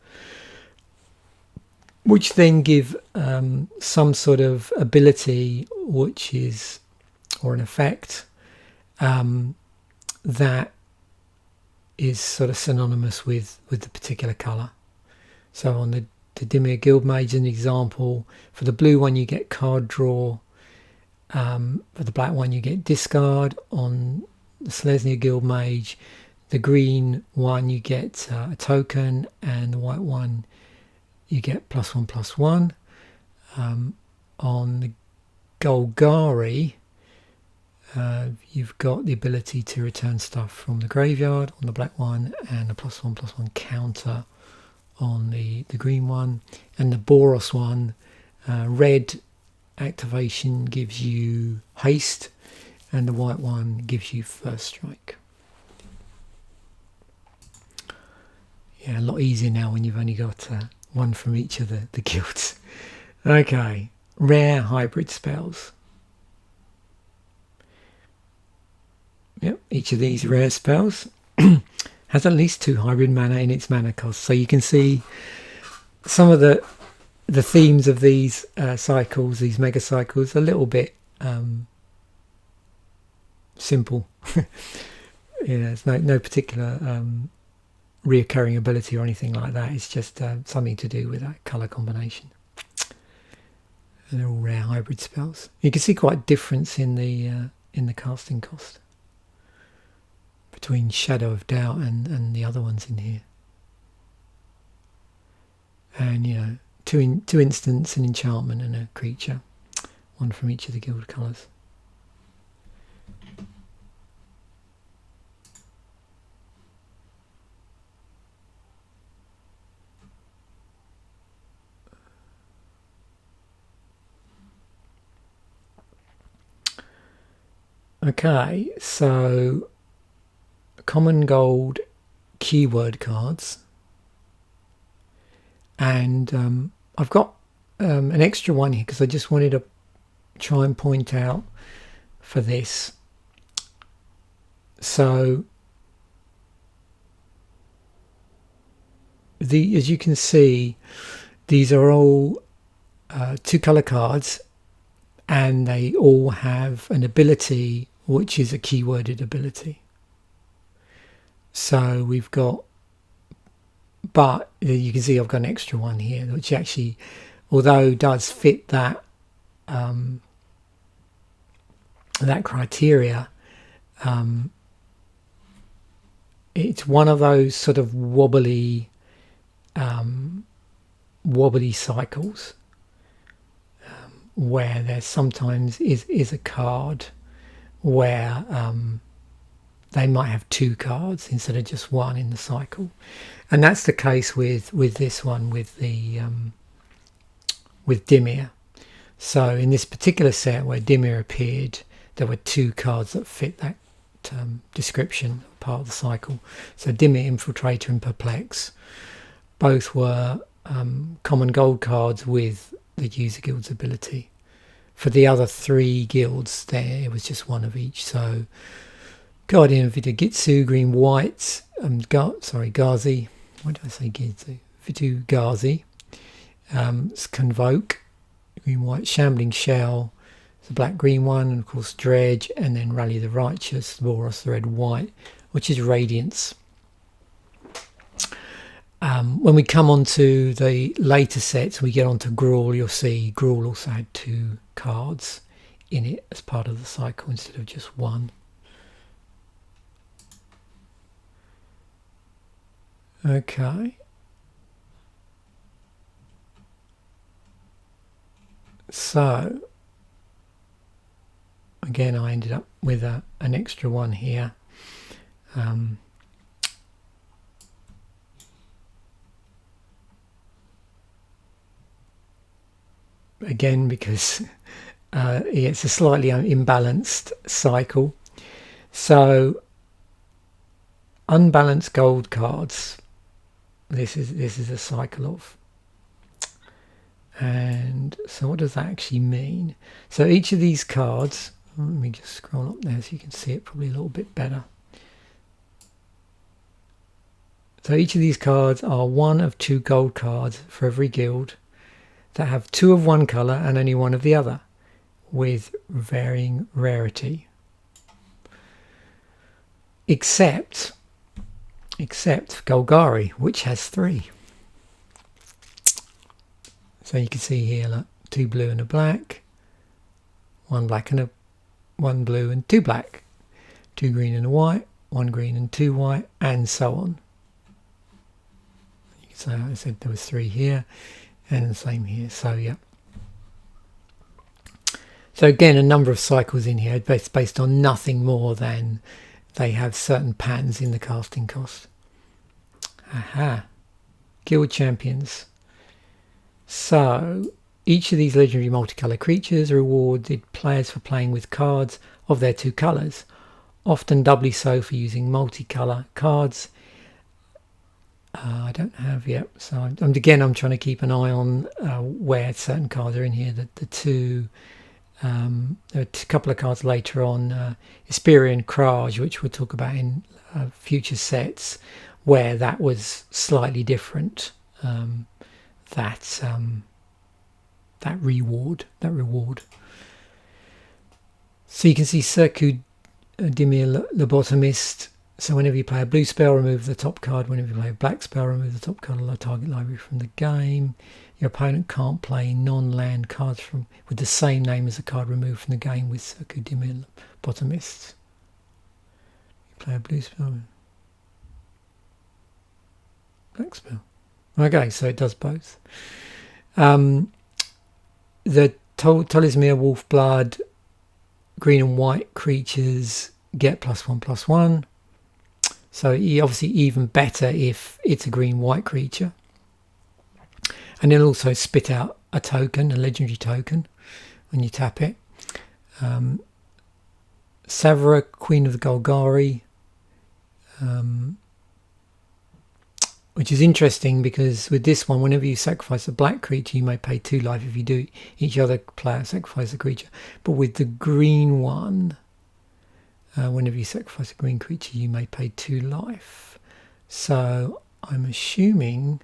which then give some sort of ability which is, or an effect that is sort of synonymous with the particular colour. So on the Dimir Guild Mage, an example, for the blue one you get card draw, for the black one you get discard. On the Seleznia Guild Mage, the green one you get a token, and the white one you get +1/+1. On the Golgari, you've got the ability to return stuff from the graveyard on the black one, and a +1/+1 counter on the green one. And the Boros one, red activation gives you haste, and the white one gives you first strike. Yeah, a lot easier now when you've only got 1 from each of the guilds. Okay, rare hybrid spells. Yep, each of these rare spells has at least 2 hybrid mana in its mana cost. So you can see some of the themes of these cycles, these mega cycles, a little bit simple. There's no particular reoccurring ability or anything like that. It's just something to do with that colour combination. And they're all rare hybrid spells. You can see quite a difference in the casting cost between Shadow of Doubt and the other ones in here. And 2 instants, an enchantment, and a creature, 1 from each of the guild colours. Okay, so common gold keyword cards, and I've got an extra one here because I just wanted to try and point out for this. So as you can see, these are all 2 colour cards, and they all have an ability which is a keyworded ability. So we've got, but you can see I've got an extra one here, which actually, although does fit that that criteria, it's one of those sort of wobbly cycles where there sometimes is a card where they might have 2 cards instead of just 1 in the cycle, and that's the case with this one, with the with Dimir. So in this particular set where Dimir appeared, there were 2 cards that fit that description, part of the cycle. So Dimir, Infiltrator and Perplex. Both were common gold cards with the user guild's ability. For the other 3 guilds there, it was just 1 of each. So Guardian of Vidugitsu, green white, Ghazi. Why did I say Gitsu? Vidughazi. Convoke, green white, Shambling Shell, the black green one, and of course Dredge, and then Rally the Righteous, Boros, the red white, which is Radiance. When we come on to the later sets, we get on to Gruul, you'll see Gruul also had 2 cards in it as part of the cycle instead of just 1. Okay. So, again, I ended up with an extra one here. Again, because it's a slightly imbalanced cycle. So, unbalanced gold cards. This is a cycle of. And so what does that actually mean? So each of these cards, let me just scroll up there so you can see it probably a little bit better. So each of these cards are 1 of 2 gold cards for every guild that have 2 of one colour and only 1 of the other, with varying rarity. Except Golgari, which has 3. So you can see here, look, 2 blue and a black, 1 black and 1 blue and 2 black, 2 green and a white, 1 green and 2 white, and so on. So I said there was 3 here, and the same here. So yeah. So again, a number of cycles in here based on nothing more than they have certain patterns in the casting cost. Aha. Guild champions. So each of these legendary multicolour creatures rewarded players for playing with cards of their 2 colours, often doubly so for using multicolour cards. I don't have yet, so I'm trying to keep an eye on where certain cards are in here. The 2, there are a couple of cards later on, Hesperian Kraj, which we'll talk about in future sets, where that was slightly different. That reward. So you can see Circu Dimir Lobotomist. So whenever you play a blue spell, remove the top card. Whenever you play a black spell, remove the top card of the target library from the game. Your opponent can't play non-land cards with the same name as the card removed from the game with Circu Dimir Lobotomist. You play a blue spell, black spell. Okay, so it does both. The Talismir Wolfblood green and white creatures get +1/+1. So obviously even better if it's a green white creature. And it'll also spit out a token, a legendary token, when you tap it. Severa, Queen of the Golgari. Which is interesting because with this one, whenever you sacrifice a black creature, you may pay 2 life. If you do, each other player sacrifice a creature. But with the green one, whenever you sacrifice a green creature, you may pay 2 life. So I'm assuming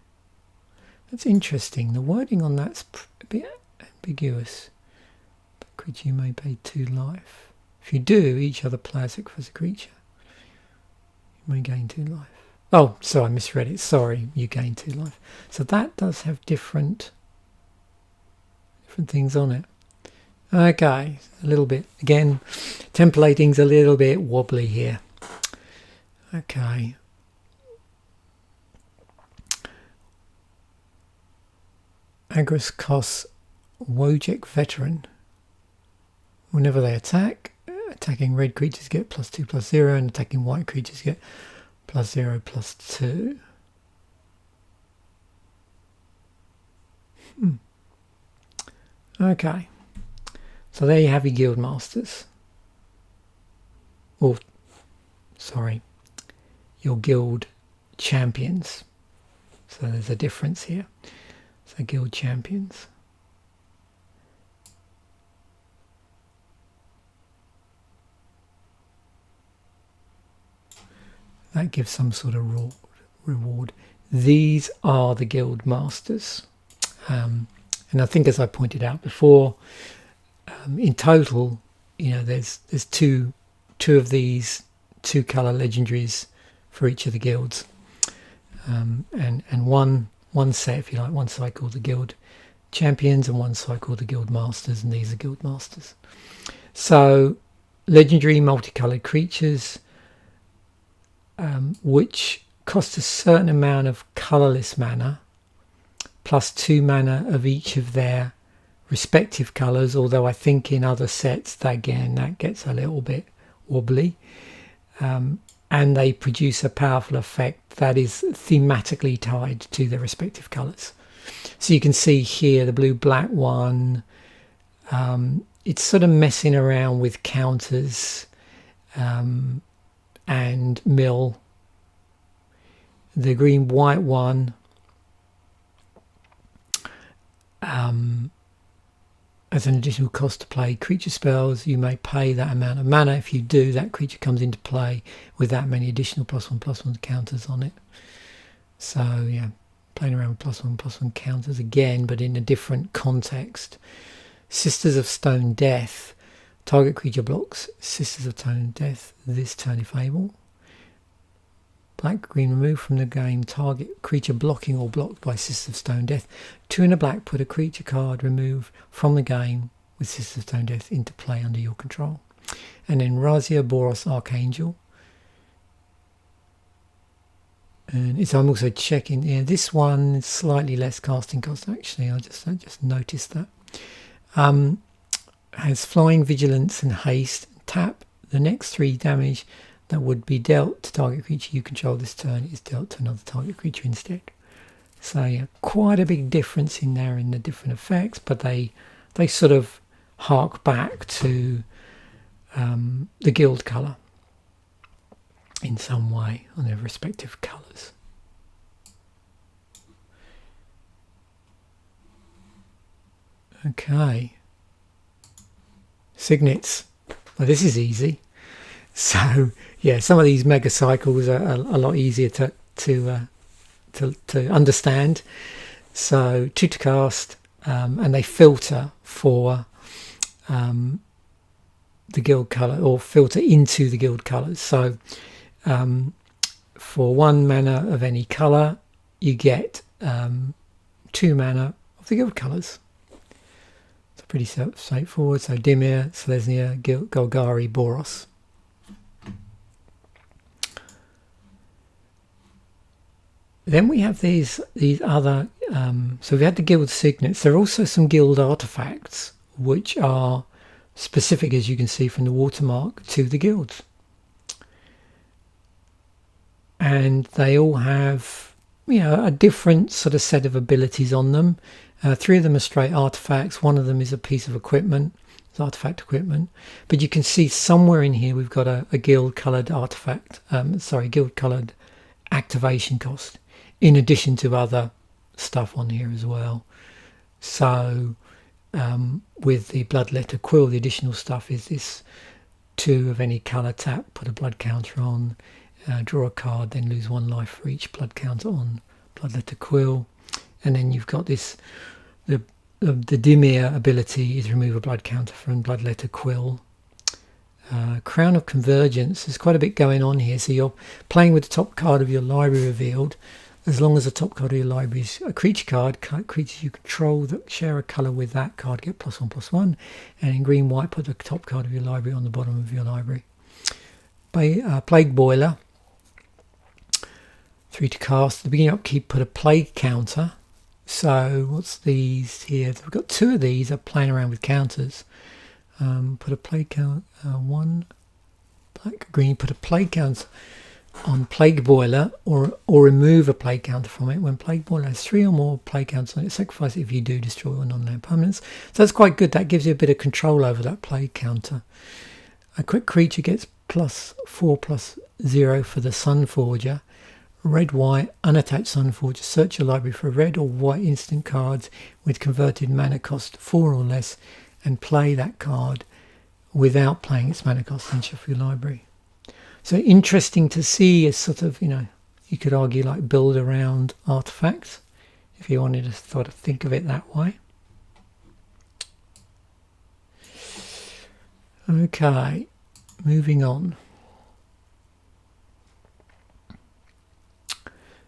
that's interesting. The wording on that's a bit ambiguous. But creature, you may pay 2 life. If you do, each other player sacrifice a creature, you may gain 2 life. Oh, so I misread it. Sorry, you gain 2 life. So that does have different things on it. Okay, a little bit. Again, templating's a little bit wobbly here. Okay. Agris Kos Wojek Veteran. Whenever they attack, attacking red creatures get +2/+0, and attacking white creatures get +0/+2. Okay, so there you have your guild masters. Or, sorry, your guild champions. So there's a difference here. So guild champions. That gives some sort of reward. These are the guild masters. And I think, as I pointed out before, in total, you know, there's two of these 2-color legendaries for each of the guilds, and one set, if you like, one side called the guild champions and one side called the guild masters, and these are guild masters. So legendary multicolored creatures, which cost a certain amount of colorless mana plus 2 mana of each of their respective colors, although I think in other sets that gets a little bit wobbly, and they produce a powerful effect that is thematically tied to their respective colors. So you can see here the blue-black one, it's sort of messing around with counters and mill. The green-white one as an additional cost to play creature spells. You may pay that amount of mana. If you do, that creature comes into play with that many additional +1/+1 counters on it. So yeah, playing around with +1/+1 counters again, but in a different context. Sisters of Stone Death. Target creature blocks Sisters of Stone Death this turn if able. Black, green, remove from the game target creature blocking or blocked by Sisters of Stone Death. 2 and a black, put a creature card removed from the game with Sisters of Stone Death into play under your control. And then Razia Boros Archangel. And I'm also checking, yeah, this one is slightly less casting cost actually. I just noticed that. Has flying, vigilance and haste. Tap, the next 3 damage that would be dealt to target creature you control this turn is dealt to another target creature instead. So yeah, quite a big difference in there in the different effects, but they sort of hark back to the guild colour in some way on their respective colours. Okay. Signets. Well, this is easy. So yeah, some of these mega cycles are a lot easier to understand. So 2 to cast, and they filter for the guild colour, or filter into the guild colours. So for 1 mana of any colour, you get 2 mana of the guild colours. It's pretty straightforward. So Dimir, Seleznia, Golgari, Boros. Then we have these other, so we had the guild signets. There are also some guild artifacts which are specific, as you can see from the watermark, to the guilds. And they all have, you know, a different sort of set of abilities on them. 3 of them are straight artifacts. 1 of them is a piece of equipment. It's artifact equipment. But you can see somewhere in here we've got a guild-coloured artifact, guild-coloured activation cost, in addition to other stuff on here as well. So with the Bloodletter Quill, the additional stuff is this 2 of any colour, tap, put a blood counter on, draw a card, then lose 1 life for each blood counter on Bloodletter Quill. And then you've got this, the Dimir ability is remove a blood counter from Bloodletter Quill. Crown of Convergence, there's quite a bit going on here. So you're playing with the top card of your library revealed. As long as the top card of your library is a creature card, creatures you control that share a colour with that card get +1/+1. And in green-white, put the top card of your library on the bottom of your library. Plague Boiler, 3 to cast. At the beginning upkeep, put a plague counter. So what's these here? We've got 2 of these are playing around with counters. Put a plague count, 1 black, green, put a plague counter on Plague Boiler or remove a plague counter from it. When Plague Boiler has 3 or more plague counters on it, sacrifice it if you do destroy all non-land permanents. So that's quite good. That gives you a bit of control over that plague counter. A quick creature gets +4/+0 for the Sunforger. Red, white, unattached Sunforger. Search your library for red or white instant cards with converted mana cost 4 or less and play that card without playing its mana cost and shuffle your library. So interesting to see as sort of, you could argue like build around artifacts if you wanted to sort of think of it that way. Okay, moving on.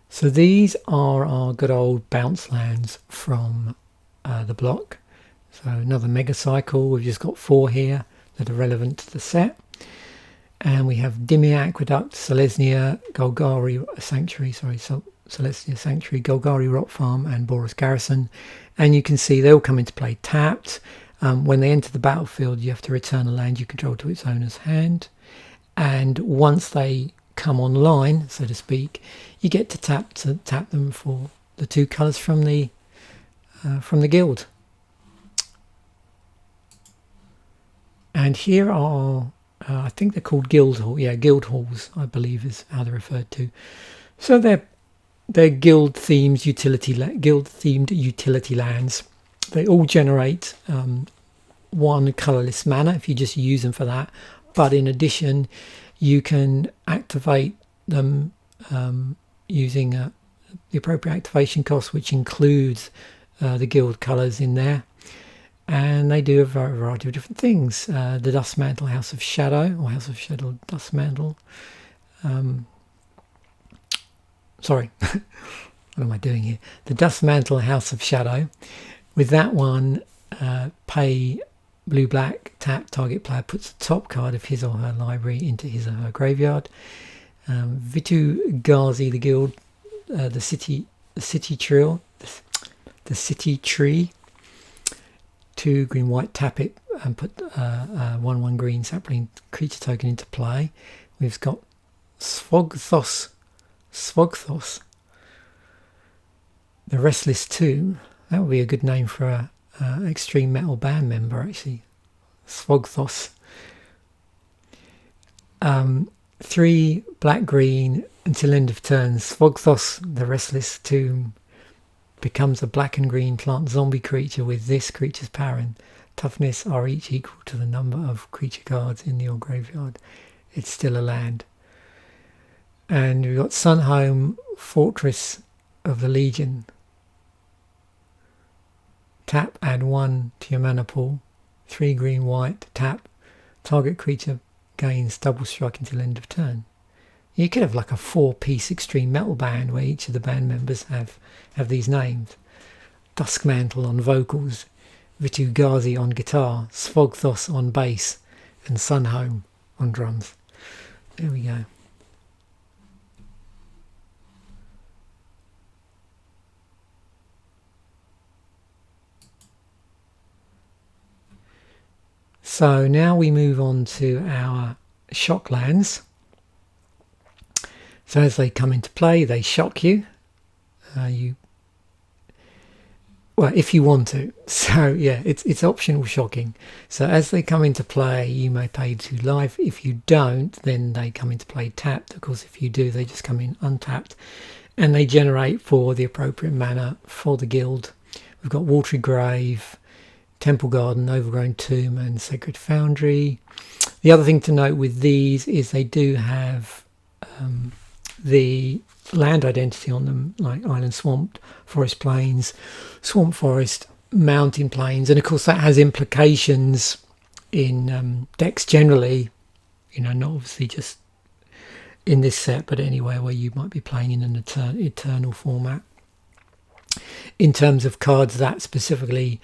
So these are our good old bounce lands from the block. So another mega cycle. We've just got 4 here that are relevant to the set. And we have Dimir Aqueduct, Seleznia, Golgari Sanctuary, Seleznia Sanctuary, Golgari Rock Farm, and Boros Garrison. And you can see they all come into play tapped. When they enter the battlefield, you have to return a land you control to its owner's hand. And once they come online, so to speak, you get to tap them for the 2 colours from the guild. And here are I think they're called guild hall. Yeah, guild halls, I believe is how they're referred to. So they're guild themed utility lands. They all generate 1 colourless mana if you just use them for that. But in addition, you can activate them using the appropriate activation cost, which includes the guild colours in there. And they do a variety of different things. The Dustmantle House of Shadow, or House of Shadow Dustmantle. Sorry, what am I doing here? The Dustmantle House of Shadow. With that one, pay blue-black, tap, target player puts the top card of his or her library into his or her graveyard. Vitu Ghazi, the guild, the city tree. 2 green white, tap it and put 1/1 green sapling creature token into play. We've got Svogthos, the Restless 2. That would be a good name for a extreme metal band member, actually. Svogthos. 3 black green until end of turn. Svogthos, the Restless 2. Becomes a black and green plant zombie creature with this creature's power and toughness are each equal to the number of creature cards in your graveyard. It's still a land. And we've got Sunhome, Fortress of the Legion. Tap, add 1 to your mana pool. 3 green white, tap. Target creature gains double strike until end of turn. You could have like a 4-piece extreme metal band where each of the band members have these names. Duskmantle on vocals, Vitu Ghazi on guitar, Svogthos on bass, and Sunhome on drums. There we go. So now we move on to our shock lands. So as they come into play, they shock you. Well, if you want to. So yeah, it's optional shocking. So as they come into play, you may pay 2 life. If you don't, then they come into play tapped. Of course, if you do, they just come in untapped. And they generate for the appropriate mana for the guild. We've got Watery Grave, Temple Garden, Overgrown Tomb, and Sacred Foundry. The other thing to note with these is they do have the land identity on them, like Island Swamp, Forest Plains, Swamp Forest, Mountain Plains, and of course that has implications in decks generally, not obviously just in this set, but anywhere where you might be playing in an eternal format, in terms of cards that specifically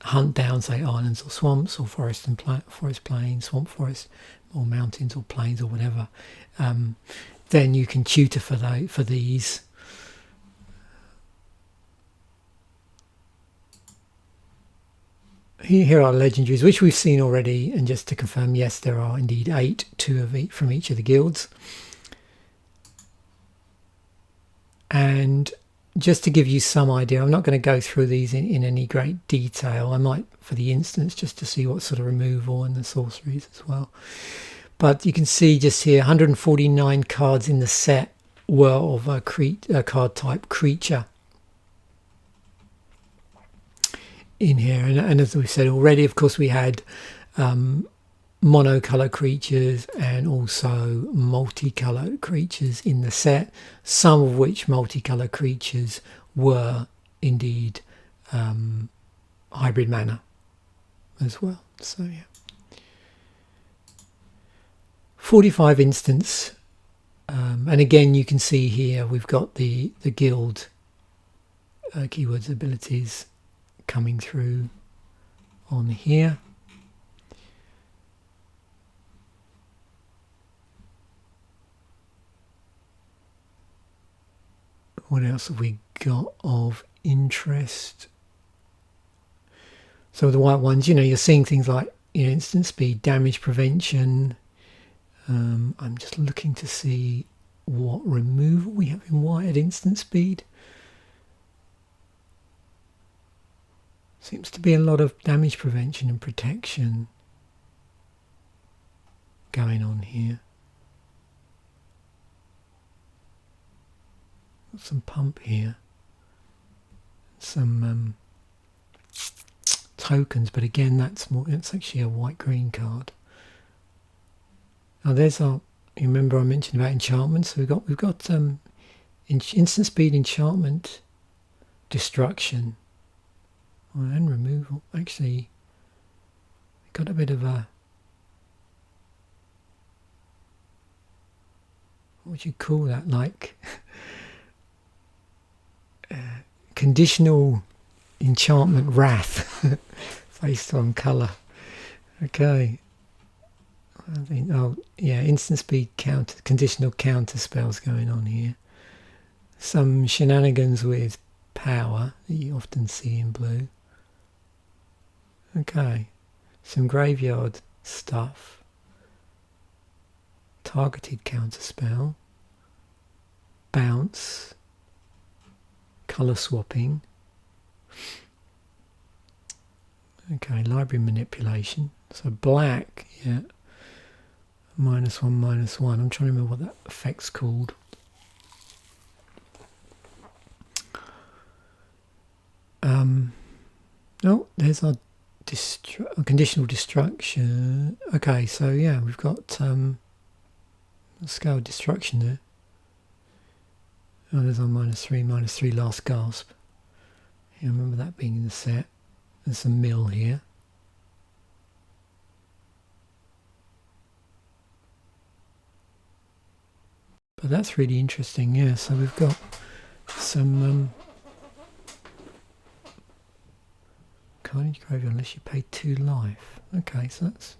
hunt down, say, islands or swamps or forest plains, swamp forest, or mountains or plains or whatever. Then you can tutor for these. Here are legendaries, which we've seen already, and just to confirm, yes, there are indeed 8, 2 of each from each of the guilds. And just to give you some idea, I'm not going to go through these in any great detail. I might, for the instance, just to see what sort of removal and the sorceries as well. But you can see just here, 149 cards in the set were of a card type creature in here. And as we said already, of course, we had monocolor creatures and also multicolored creatures in the set, some of which multicolored creatures were indeed hybrid mana as well. So yeah, 45 instants, and again you can see here we've got the guild keywords abilities coming through on here. What else have we got of interest? So the white ones, you know, you're seeing things like, you know, instant speed, damage prevention. I'm just looking to see what removal we have in white at instant speed. Seems to be a lot of damage prevention and protection going on here. Got some pump here, some tokens, but again that's more, it's actually a white-green card. Now there's our, you remember I mentioned about enchantments, so we've got instant speed enchantment, destruction, and removal. Actually got a bit of a, what would you call that, like conditional enchantment wrath based on colour. Okay, I think, oh yeah, instant speed counter, conditional counter spells going on here. Some shenanigans with power that you often see in blue. Okay, some graveyard stuff. Targeted counter spell. Bounce. Colour swapping. Okay, library manipulation. So black, yeah. -1, -1. I'm trying to remember what that effect's called. Oh, there's our conditional destruction. Okay, so yeah, we've got scale destruction there. Oh, there's our -3 last gasp. Yeah, I remember that being in the set. There's a mill here. But that's really interesting, yeah. So we've got some carnage graveyard unless you pay 2 life. Okay, so that's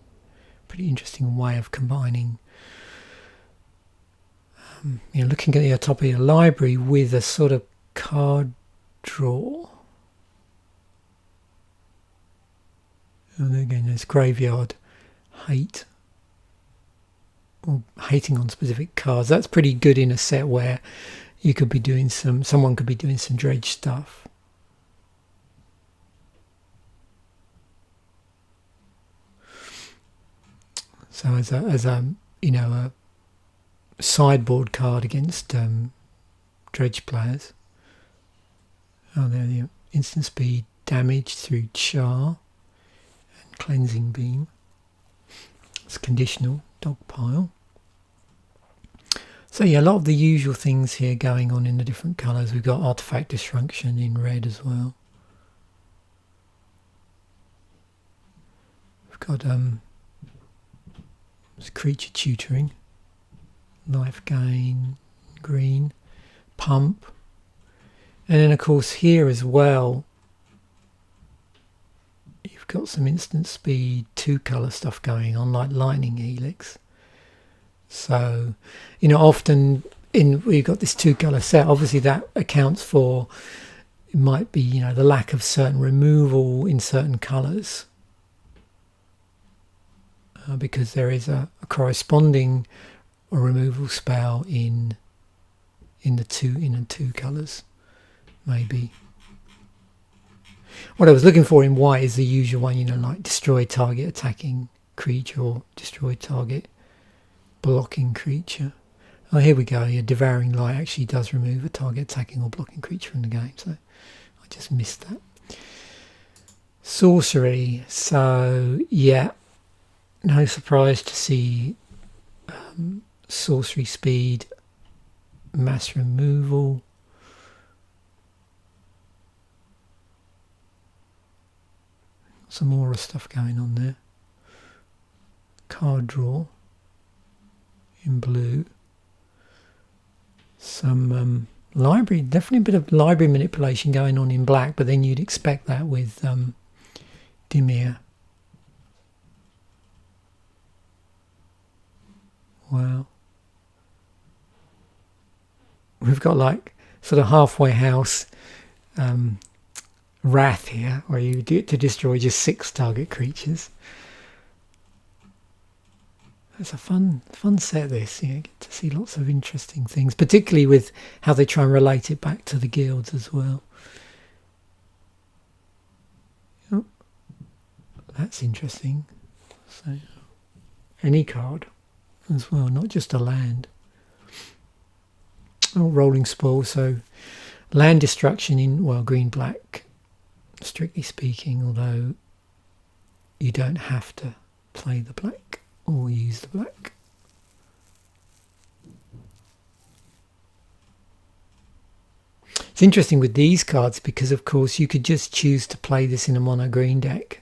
a pretty interesting way of combining. You know, looking at the top of your library with a sort of card draw. And again, there's graveyard hate, or hating on specific cards. That's pretty good in a set where you could be doing someone could be doing some dredge stuff. So as a you know, a sideboard card against dredge players. Oh, there the instant speed damage through char and cleansing beam. It's conditional, dogpile. So yeah, a lot of the usual things here going on in the different colours. We've got artifact destruction in red as well. We've got creature tutoring, life gain, green, pump, and then of course here as well you've got some instant speed 2 colour stuff going on, like lightning helix. So you know, often we've got this 2 colour set, obviously that accounts for, it might be, you know, the lack of certain removal in certain colours, because there is a corresponding removal spell in in the two colours, maybe. What I was looking for in white is the usual one, you know, like destroy target attacking creature or destroy target blocking creature. Oh, here we go. Yeah, Devouring Light actually does remove a target attacking or blocking creature from the game, so I just missed that. Sorcery. So, yeah, no surprise to see sorcery speed, mass removal. Some aura stuff going on there. Card draw in blue. Some library, definitely a bit of library manipulation going on in black, but then you'd expect that with Dimir. Wow. We've got like sort of halfway house Wrath here, where you get to destroy just 6 target creatures. It's a fun set, this. You get to see lots of interesting things, particularly with how they try and relate it back to the guilds as well. Oh, that's interesting. So, any card as well, not just a land. Oh, Rolling Spoil, so land destruction in, well, green-black, strictly speaking, although you don't have to play the black or use the black. It's interesting with these cards because, of course, you could just choose to play this in a mono green deck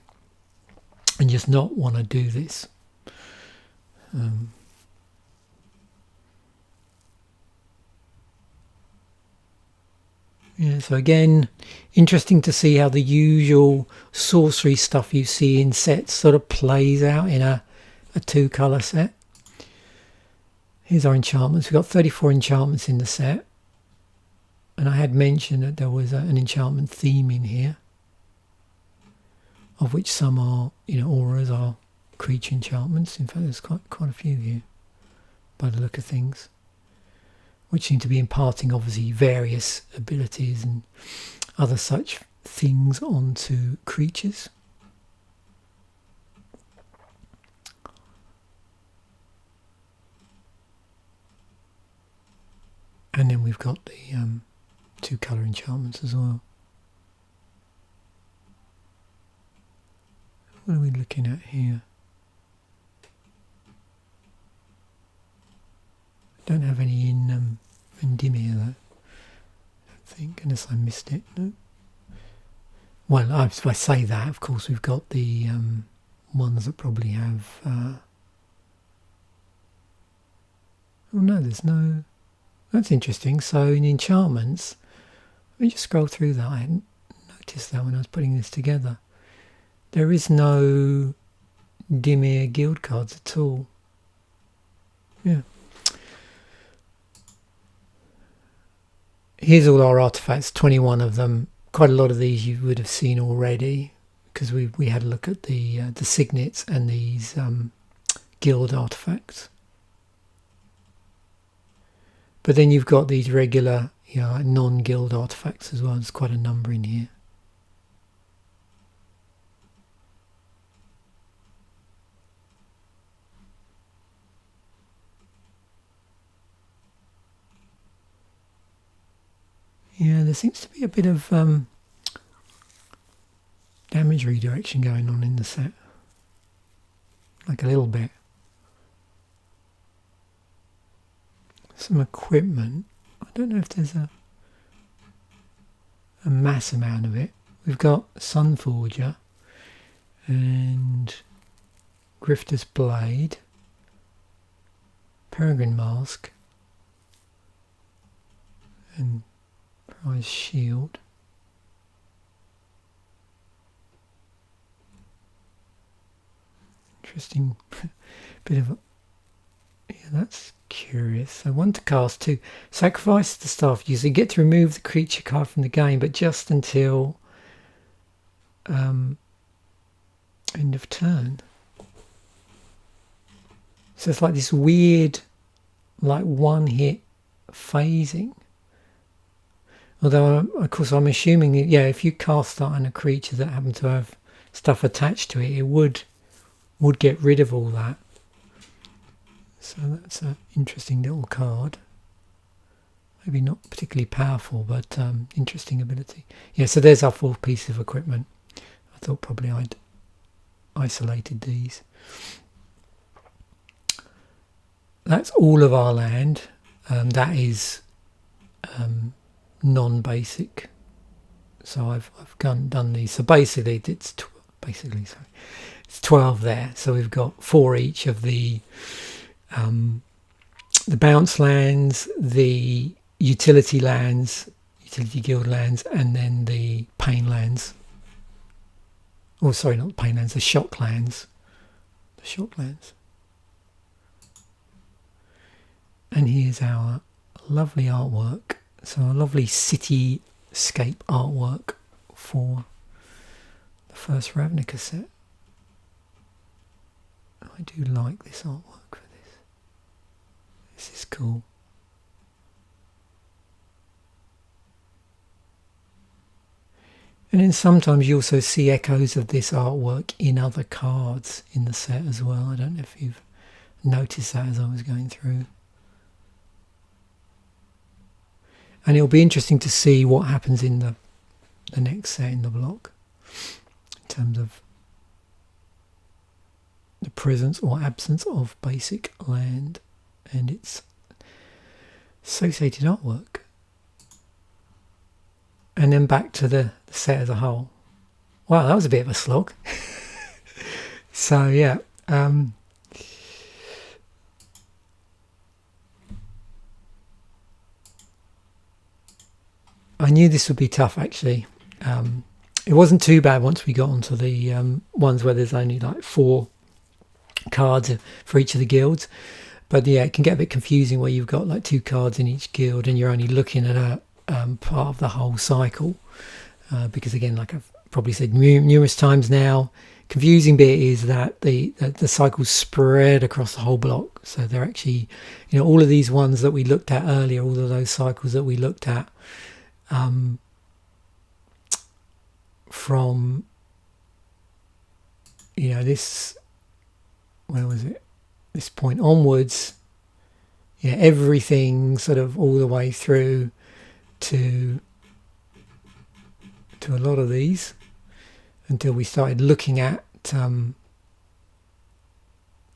and just not want to do this. Yeah, so again, interesting to see how the usual sorcery stuff you see in sets sort of plays out in a 2-colour set. Here's our enchantments. We've got 34 enchantments in the set. And I had mentioned that there was an enchantment theme in here, of which some are, you know, auras are creature enchantments. In fact, there's quite a few here, by the look of things, which seem to be imparting obviously various abilities and other such things onto creatures. And then we've got the 2-colour enchantments as well. What are we looking at here? Don't have any in Dimir though, I think, unless I missed it. No. Well, if I say that, of course, we've got the ones that probably have. Oh no, there's no. That's interesting. So in enchantments, let me just scroll through that. I hadn't noticed that when I was putting this together. There is no Dimir guild cards at all. Yeah. Here's all our artifacts, 21 of them. Quite a lot of these you would have seen already, because we had a look at the Signets and these guild artifacts. But then you've got these regular, you know, non-guild artifacts as well. There's quite a number in here. Yeah, there seems to be a bit of damage redirection going on in the set. Like a little bit. Some equipment. I don't know if there's a mass amount of it. We've got Sunforger and Grifter's Blade, Peregrine Mask, and Prize Shield. Interesting bit of yeah, that's curious. So 1 to cast, 2. Sacrifice the staff user. You get to remove the creature card from the game, but just until end of turn. So it's like this weird, like 1-hit phasing. Although, of course, I'm assuming, yeah, if you cast that on a creature that happened to have stuff attached to it, it would get rid of all that. So that's an interesting little card. Maybe not particularly powerful, but interesting ability. Yeah, so there's our 4 piece of equipment. I thought probably I'd isolated these. That's all of our land. That is non-basic. So I've done these. So basically, it's 12 there. So we've got 4 each of the bounce lands, the utility lands, utility guild lands, and then the pain lands. Oh, sorry, not the pain lands, the shock lands. The shock lands. And here's our lovely artwork. So a lovely cityscape artwork for the first Ravnica set. I do like this artwork for this. This is cool. And then sometimes you also see echoes of this artwork in other cards in the set as well. I don't know if you've noticed that as I was going through. And it'll be interesting to see what happens in the next set in the block in terms of the presence or absence of basic land and its associated artwork. And then back to the set as a whole. Wow, that was a bit of a slog. So yeah, I knew this would be tough actually. It wasn't too bad once we got onto the ones where there's only like 4 cards for each of the guilds. But yeah, it can get a bit confusing where you've got like 2 cards in each guild and you're only looking at a part of the whole cycle. Because again, like I've probably said numerous times now, confusing bit is that the cycles spread across the whole block. So they're actually, all of these ones that we looked at earlier, all of those cycles that we looked at, from this, where was it, this point onwards, everything sort of all the way through to a lot of these until we started looking at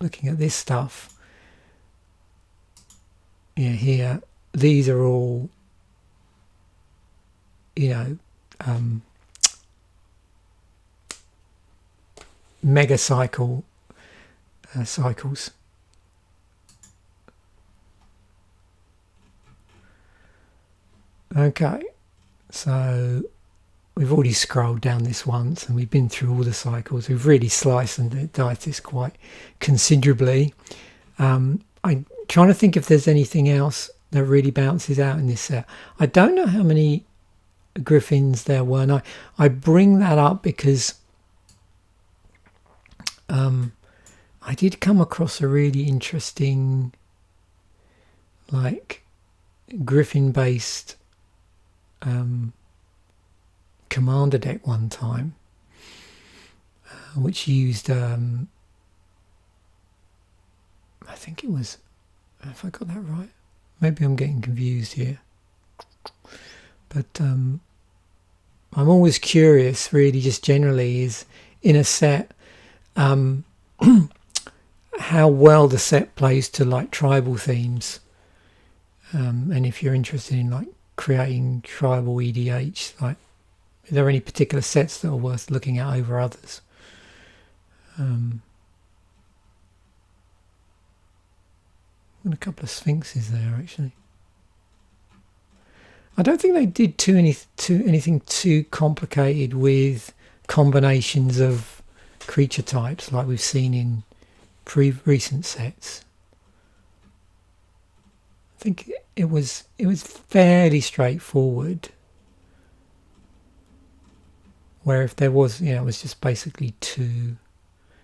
this stuff. Here these are all mega cycles. Okay, so we've already scrolled down this once and we've been through all the cycles. We've really sliced and diced this quite considerably. I'm trying to think if there's anything else that really bounces out in this set. I don't know how many griffins there were, and I bring that up because I did come across a really interesting like griffin based commander deck one time, which used I think it was, if I got that right, maybe I'm getting confused here, but I'm always curious really, just generally, is in a set how well the set plays to like tribal themes, and if you're interested in like creating tribal EDH, like are there any particular sets that are worth looking at over others? And a couple of sphinxes there actually. I don't think they did anything too complicated with combinations of creature types like we've seen in recent sets. I think it was fairly straightforward, where if there was, it was just basically 2.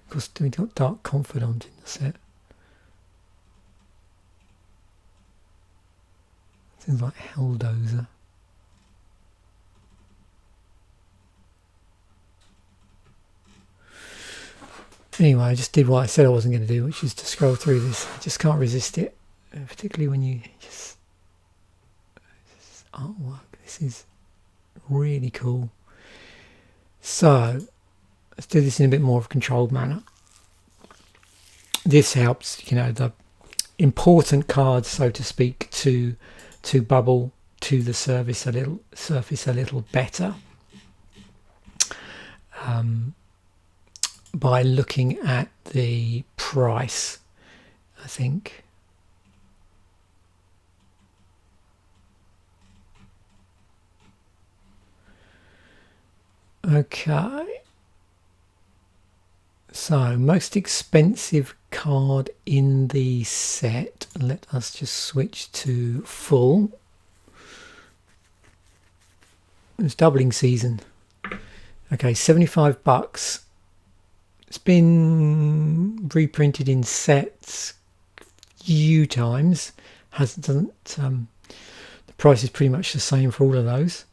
Of course, we got Dark Confidant in the set. Things like Helldozer. Anyway, I just did what I said I wasn't going to do, which is to scroll through this. I just can't resist it, particularly when you just artwork. This is really cool. So let's do this in a bit more of a controlled manner. This helps, you know, the important cards, so to speak, to bubble to the surface a little better by looking at the price, I think. Okay, so most expensive card in the set. Let us just switch to full. It's doubling season. Okay, $75. It's been reprinted in sets a few times. The price is pretty much the same for all of those.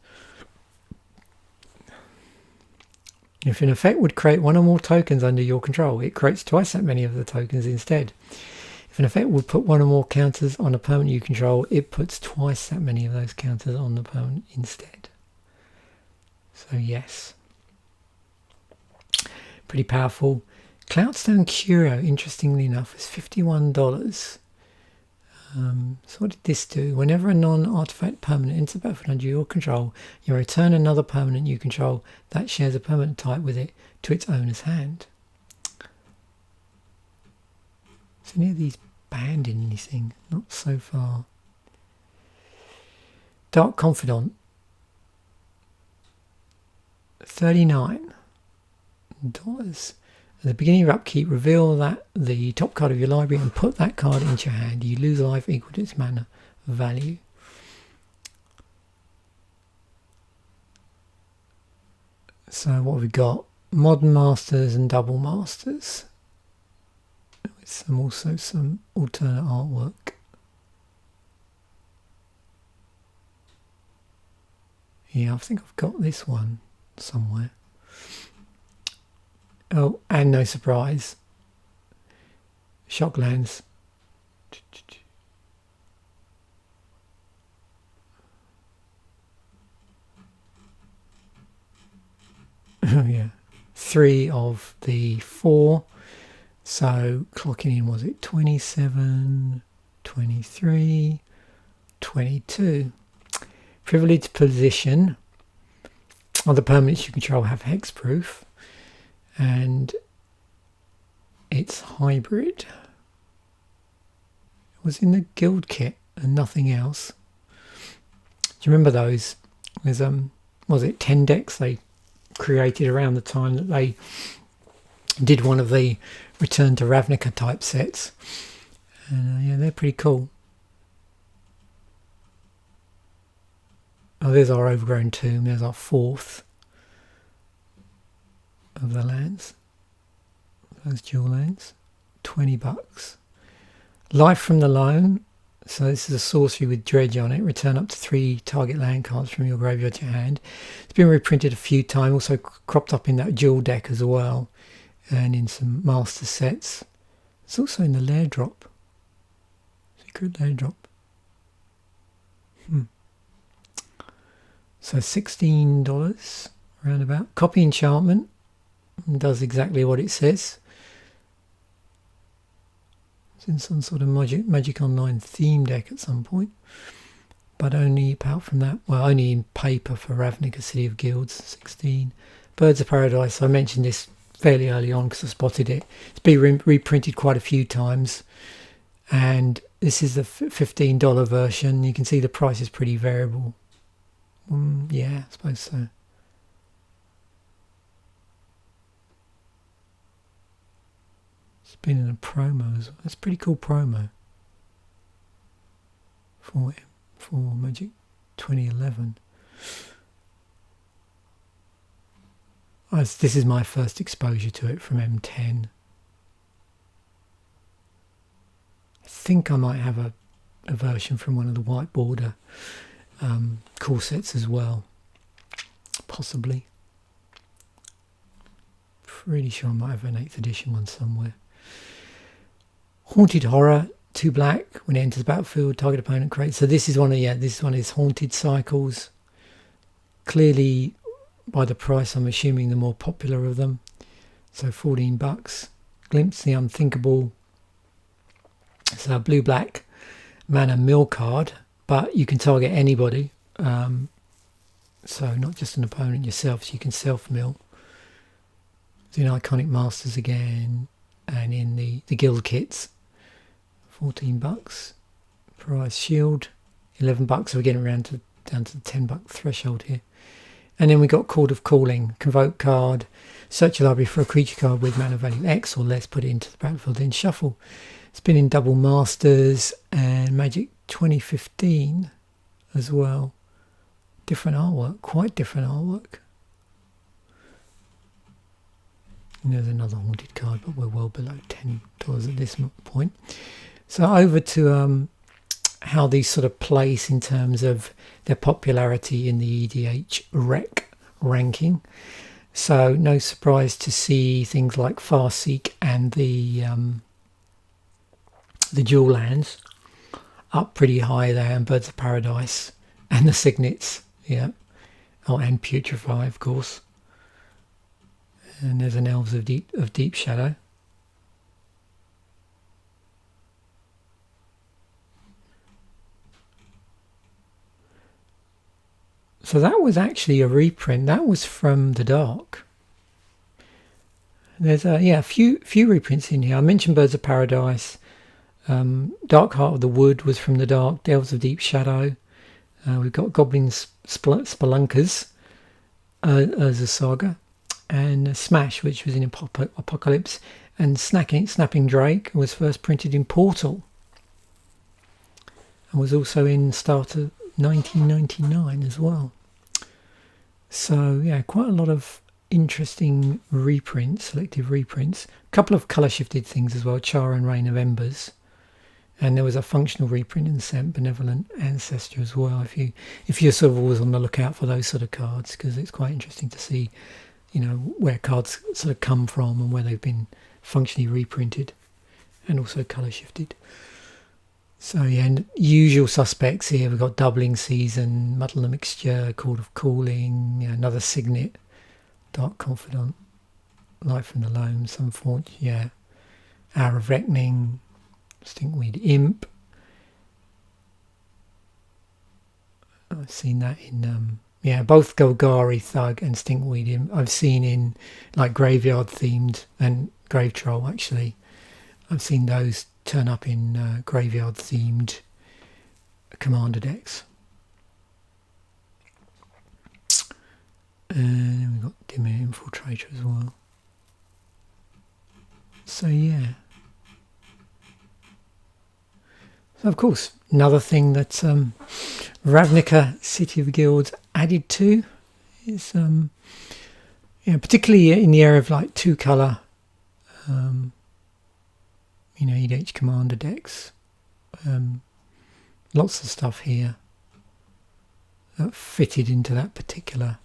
If an effect would create one or more tokens under your control, it creates twice that many of the tokens instead. If an effect would put one or more counters on a permanent you control, it puts twice that many of those counters on the permanent instead. So yes. Pretty powerful. Cloudstone Curio, interestingly enough, is $51. So what did this do? Whenever a non-artifact permanent enters the battlefield under your control, you return another permanent you control that shares a permanent type with it to its owner's hand. So any of these banned in anything? Not so far. Dark Confidant, $39. At the beginning of your upkeep, reveal that the top card of your library and put that card into your hand. You lose a life equal to its mana value. So what have we got? Modern Masters and Double Masters. With also some alternate artwork. Yeah, I think I've got this one somewhere. Oh, and no surprise, Shocklands. Oh yeah, 3 of the 4. So clocking in, was it 27, 23, 22. Privileged position. Other permanents you control have hexproof. And it's hybrid. It was in the guild kit and nothing else. Do you remember those? There's was it 10 decks they created around the time that they did one of the Return to Ravnica type sets, and yeah, they're pretty cool. Oh, there's our Overgrown Tomb. There's our 4th of the lands, those dual lands. $20. Life from the Loam. So this is a sorcery with dredge on it. Return up to 3 target land cards from your graveyard to your hand. It's been reprinted a few times, also cropped up in that dual deck as well, and in some master sets. It's also in the lair drop, secret lair drop. So $16 roundabout. Copy Enchantment. Does exactly what it says. It's in some sort of Magic Online theme deck at some point, but only apart from that, well, only in paper for Ravnica City of Guilds. 16. Birds of Paradise, I mentioned this fairly early on because I spotted it. It's been reprinted quite a few times, and this is the $15 version. You can see the price is pretty variable. Yeah, I suppose so. Been in a promo as well. That's a pretty cool promo for Magic 2011. This is my first exposure to it from M10. I think I might have a version from one of the white border core sets as well, possibly. Pretty sure I might have an 8th edition one somewhere. Haunted Horror, 2 black. When it enters the battlefield, target opponent creates. So this is one of this one is Haunted Cycles. Clearly, by the price, I'm assuming the more popular of them. So $14. Glimpse the Unthinkable. So a blue-black mana mill card, but you can target anybody. So not just an opponent yourself, so you can self-mill. So in Iconic Masters again, and in the guild kits, $14. Price Shield, $11. So we're getting down to the $10 threshold here. And then we got Chord of Calling, convoke card, search your library for a creature card with mana value X or less, put it into the battlefield, then shuffle. It's been in Double Masters and Magic 2015 as well. Different artwork, quite different artwork. And there's another Haunted card, but we're well below $10 at this point. So over to how these sort of place in terms of their popularity in the EDH rec ranking. So no surprise to see things like Farseek and the dual lands up pretty high there, and Birds of Paradise and the Signets, yeah. Oh, and Putrefy, of course. And there's an Elves of Deep Shadow. So that was actually a reprint. That was from the Dark. There's a few reprints in here. I mentioned Birds of Paradise. Dark Heart of the Wood was from the Dark. Delves of Deep Shadow. We've got Goblin Spelunkers as a saga, and Smash, which was in Apocalypse, and Snapping Drake was first printed in Portal, and was also in Starter 1999 as well. So yeah, quite a lot of interesting reprints, selective reprints. A couple of colour shifted things as well, Char and Reign of Embers. And there was a functional reprint in Scent Benevolent Ancestor as well, if you're sort of always on the lookout for those sort of cards, because it's quite interesting to see, you know, where cards sort of come from and where they've been functionally reprinted and also colour shifted. So yeah, and usual suspects here. We've got Doubling Season, Muddle the Mixture, Chord of Calling, you know, another Signet, Dark Confidant, Light from the Loam, some Forge, yeah, Hour of Reckoning, Stinkweed Imp. I've seen that in both Golgari Thug and Stinkweed Imp I've seen in like graveyard themed, and Grave Troll actually. I've seen those turn up in graveyard themed commander decks. And then we've got Dimir Infiltrator as well. So yeah. So of course, another thing that Ravnica City of Guilds added to is particularly in the area of like 2-colour EDH commander decks. Lots of stuff here that fitted into that particular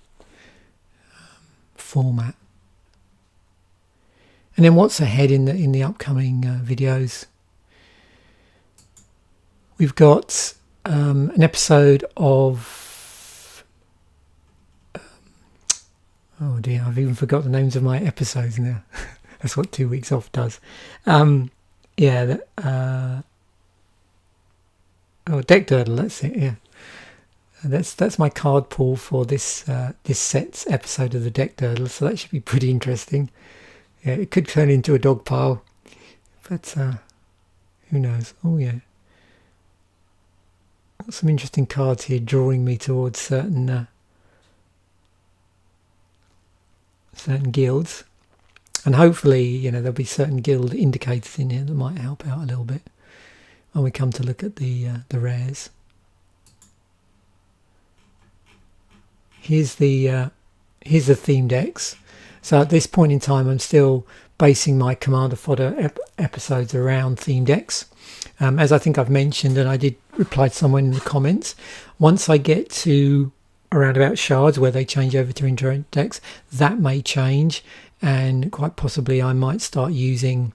format. And then what's ahead in the upcoming videos? We've got an episode of oh dear, I've even forgot the names of my episodes now. That's what 2 weeks off does. Deck Durdle, that's it, yeah. That's my card pool for this set's episode of the Deck Durdle, so that should be pretty interesting. Yeah, it could turn into a dog pile, but who knows? Oh yeah. Got some interesting cards here drawing me towards certain guilds. And hopefully, there'll be certain guild indicators in here that might help out a little bit when we come to look at the rares. Here's the theme decks. So at this point in time, I'm still basing my Commander Fodder episodes around theme decks. As I think I've mentioned, and I did reply to someone in the comments, once I get to around about shards where they change over to intro decks. That may change, and quite possibly I might start using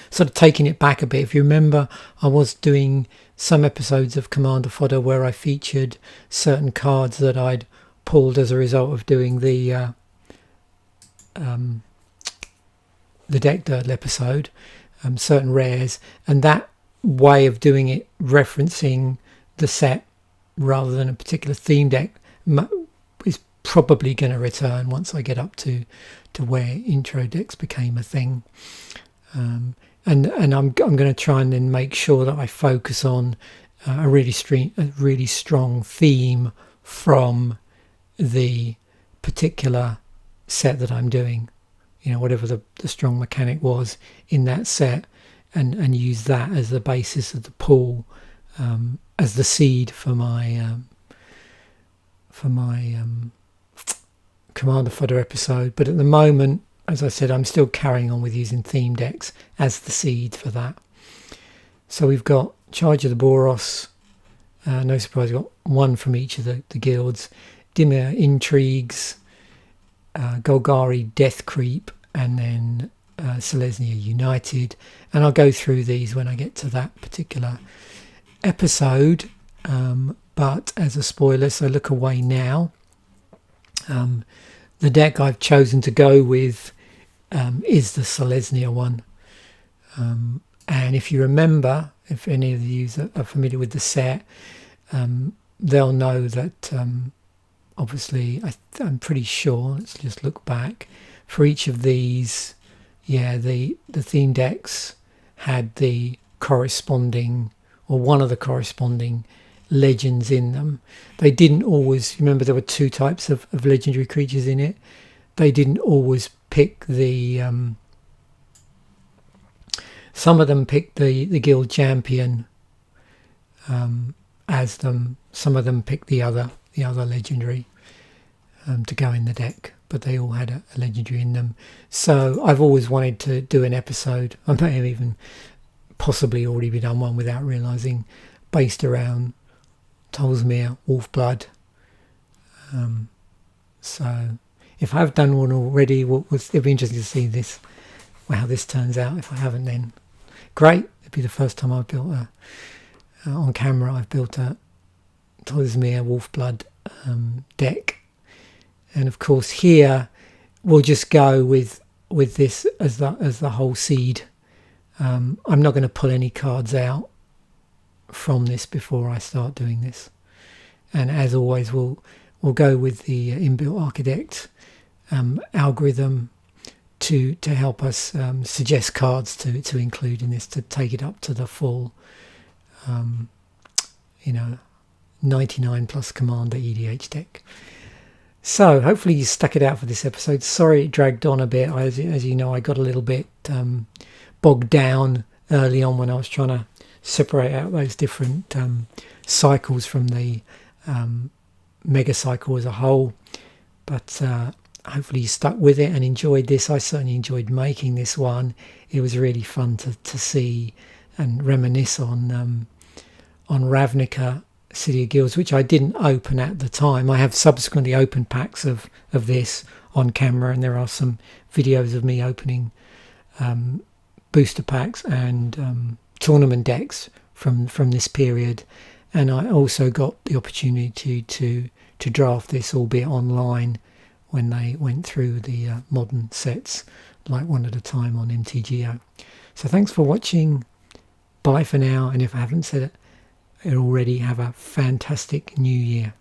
sort of taking it back a bit. If you remember, I was doing some episodes of Commander Fodder where I featured certain cards that I'd pulled as a result of doing the deck dirt episode, certain rares, and that way of doing it, referencing the set rather than a particular theme deck, is probably going to return once I get up to where intro decks became a thing. And I'm going to try and then make sure that I focus on a really strong theme from the particular set that I'm doing, you know, whatever the strong mechanic was in that set, and use that as the basis of the pool, as the seed for my Commander Fodder episode. But at the moment, as I said, I'm still carrying on with using theme decks as the seed for that. So we've got Charge of the Boros, no surprise, we've got one from each of the guilds, Dimir Intrigues, Golgari Death Creep, and then Seleznia United. And I'll go through these when I get to that particular episode, but as a spoiler, so look away now. The deck I've chosen to go with is the Seleznia one, and if you remember, if any of you are familiar with the set, they'll know that obviously I'm pretty sure, let's just look back, for each of these, the theme decks had the corresponding, or one of the corresponding legends in them. They didn't always, remember there were two types of legendary creatures in it. They didn't always pick the some of them picked the guild champion as them. Some of them picked the other legendary to go in the deck, but they all had a legendary in them. So I've always wanted to do an episode, I may have even possibly already done one without realising, based around Tolsmere, Wolfblood. So if I've done one already, it'll be interesting to see this, how this turns out. If I haven't, then great. It'd be the first time I've built on camera, I've built a Tolsmere Wolfblood deck. And of course here we'll just go with this as the whole seed. I'm not going to pull any cards out from this before I start doing this, and as always we'll go with the inbuilt architect algorithm to help us suggest cards to include in this, to take it up to the full 99 plus commander EDH deck. So hopefully you stuck it out for this episode. Sorry it dragged on a bit. As you know, I got a little bit bogged down early on when I was trying to separate out those different cycles from the mega cycle as a whole. But hopefully you stuck with it and enjoyed this. I certainly enjoyed making this one. It was really fun to see and reminisce on Ravnica City of Guilds, which I didn't open at the time. I have subsequently opened packs of this on camera, and there are some videos of me opening booster packs and tournament decks from this period. And I also got the opportunity to draft this, albeit online, when they went through the modern sets, like one at a time on MTGO. So thanks for watching. Bye for now, and if I haven't said it already, have a fantastic new year.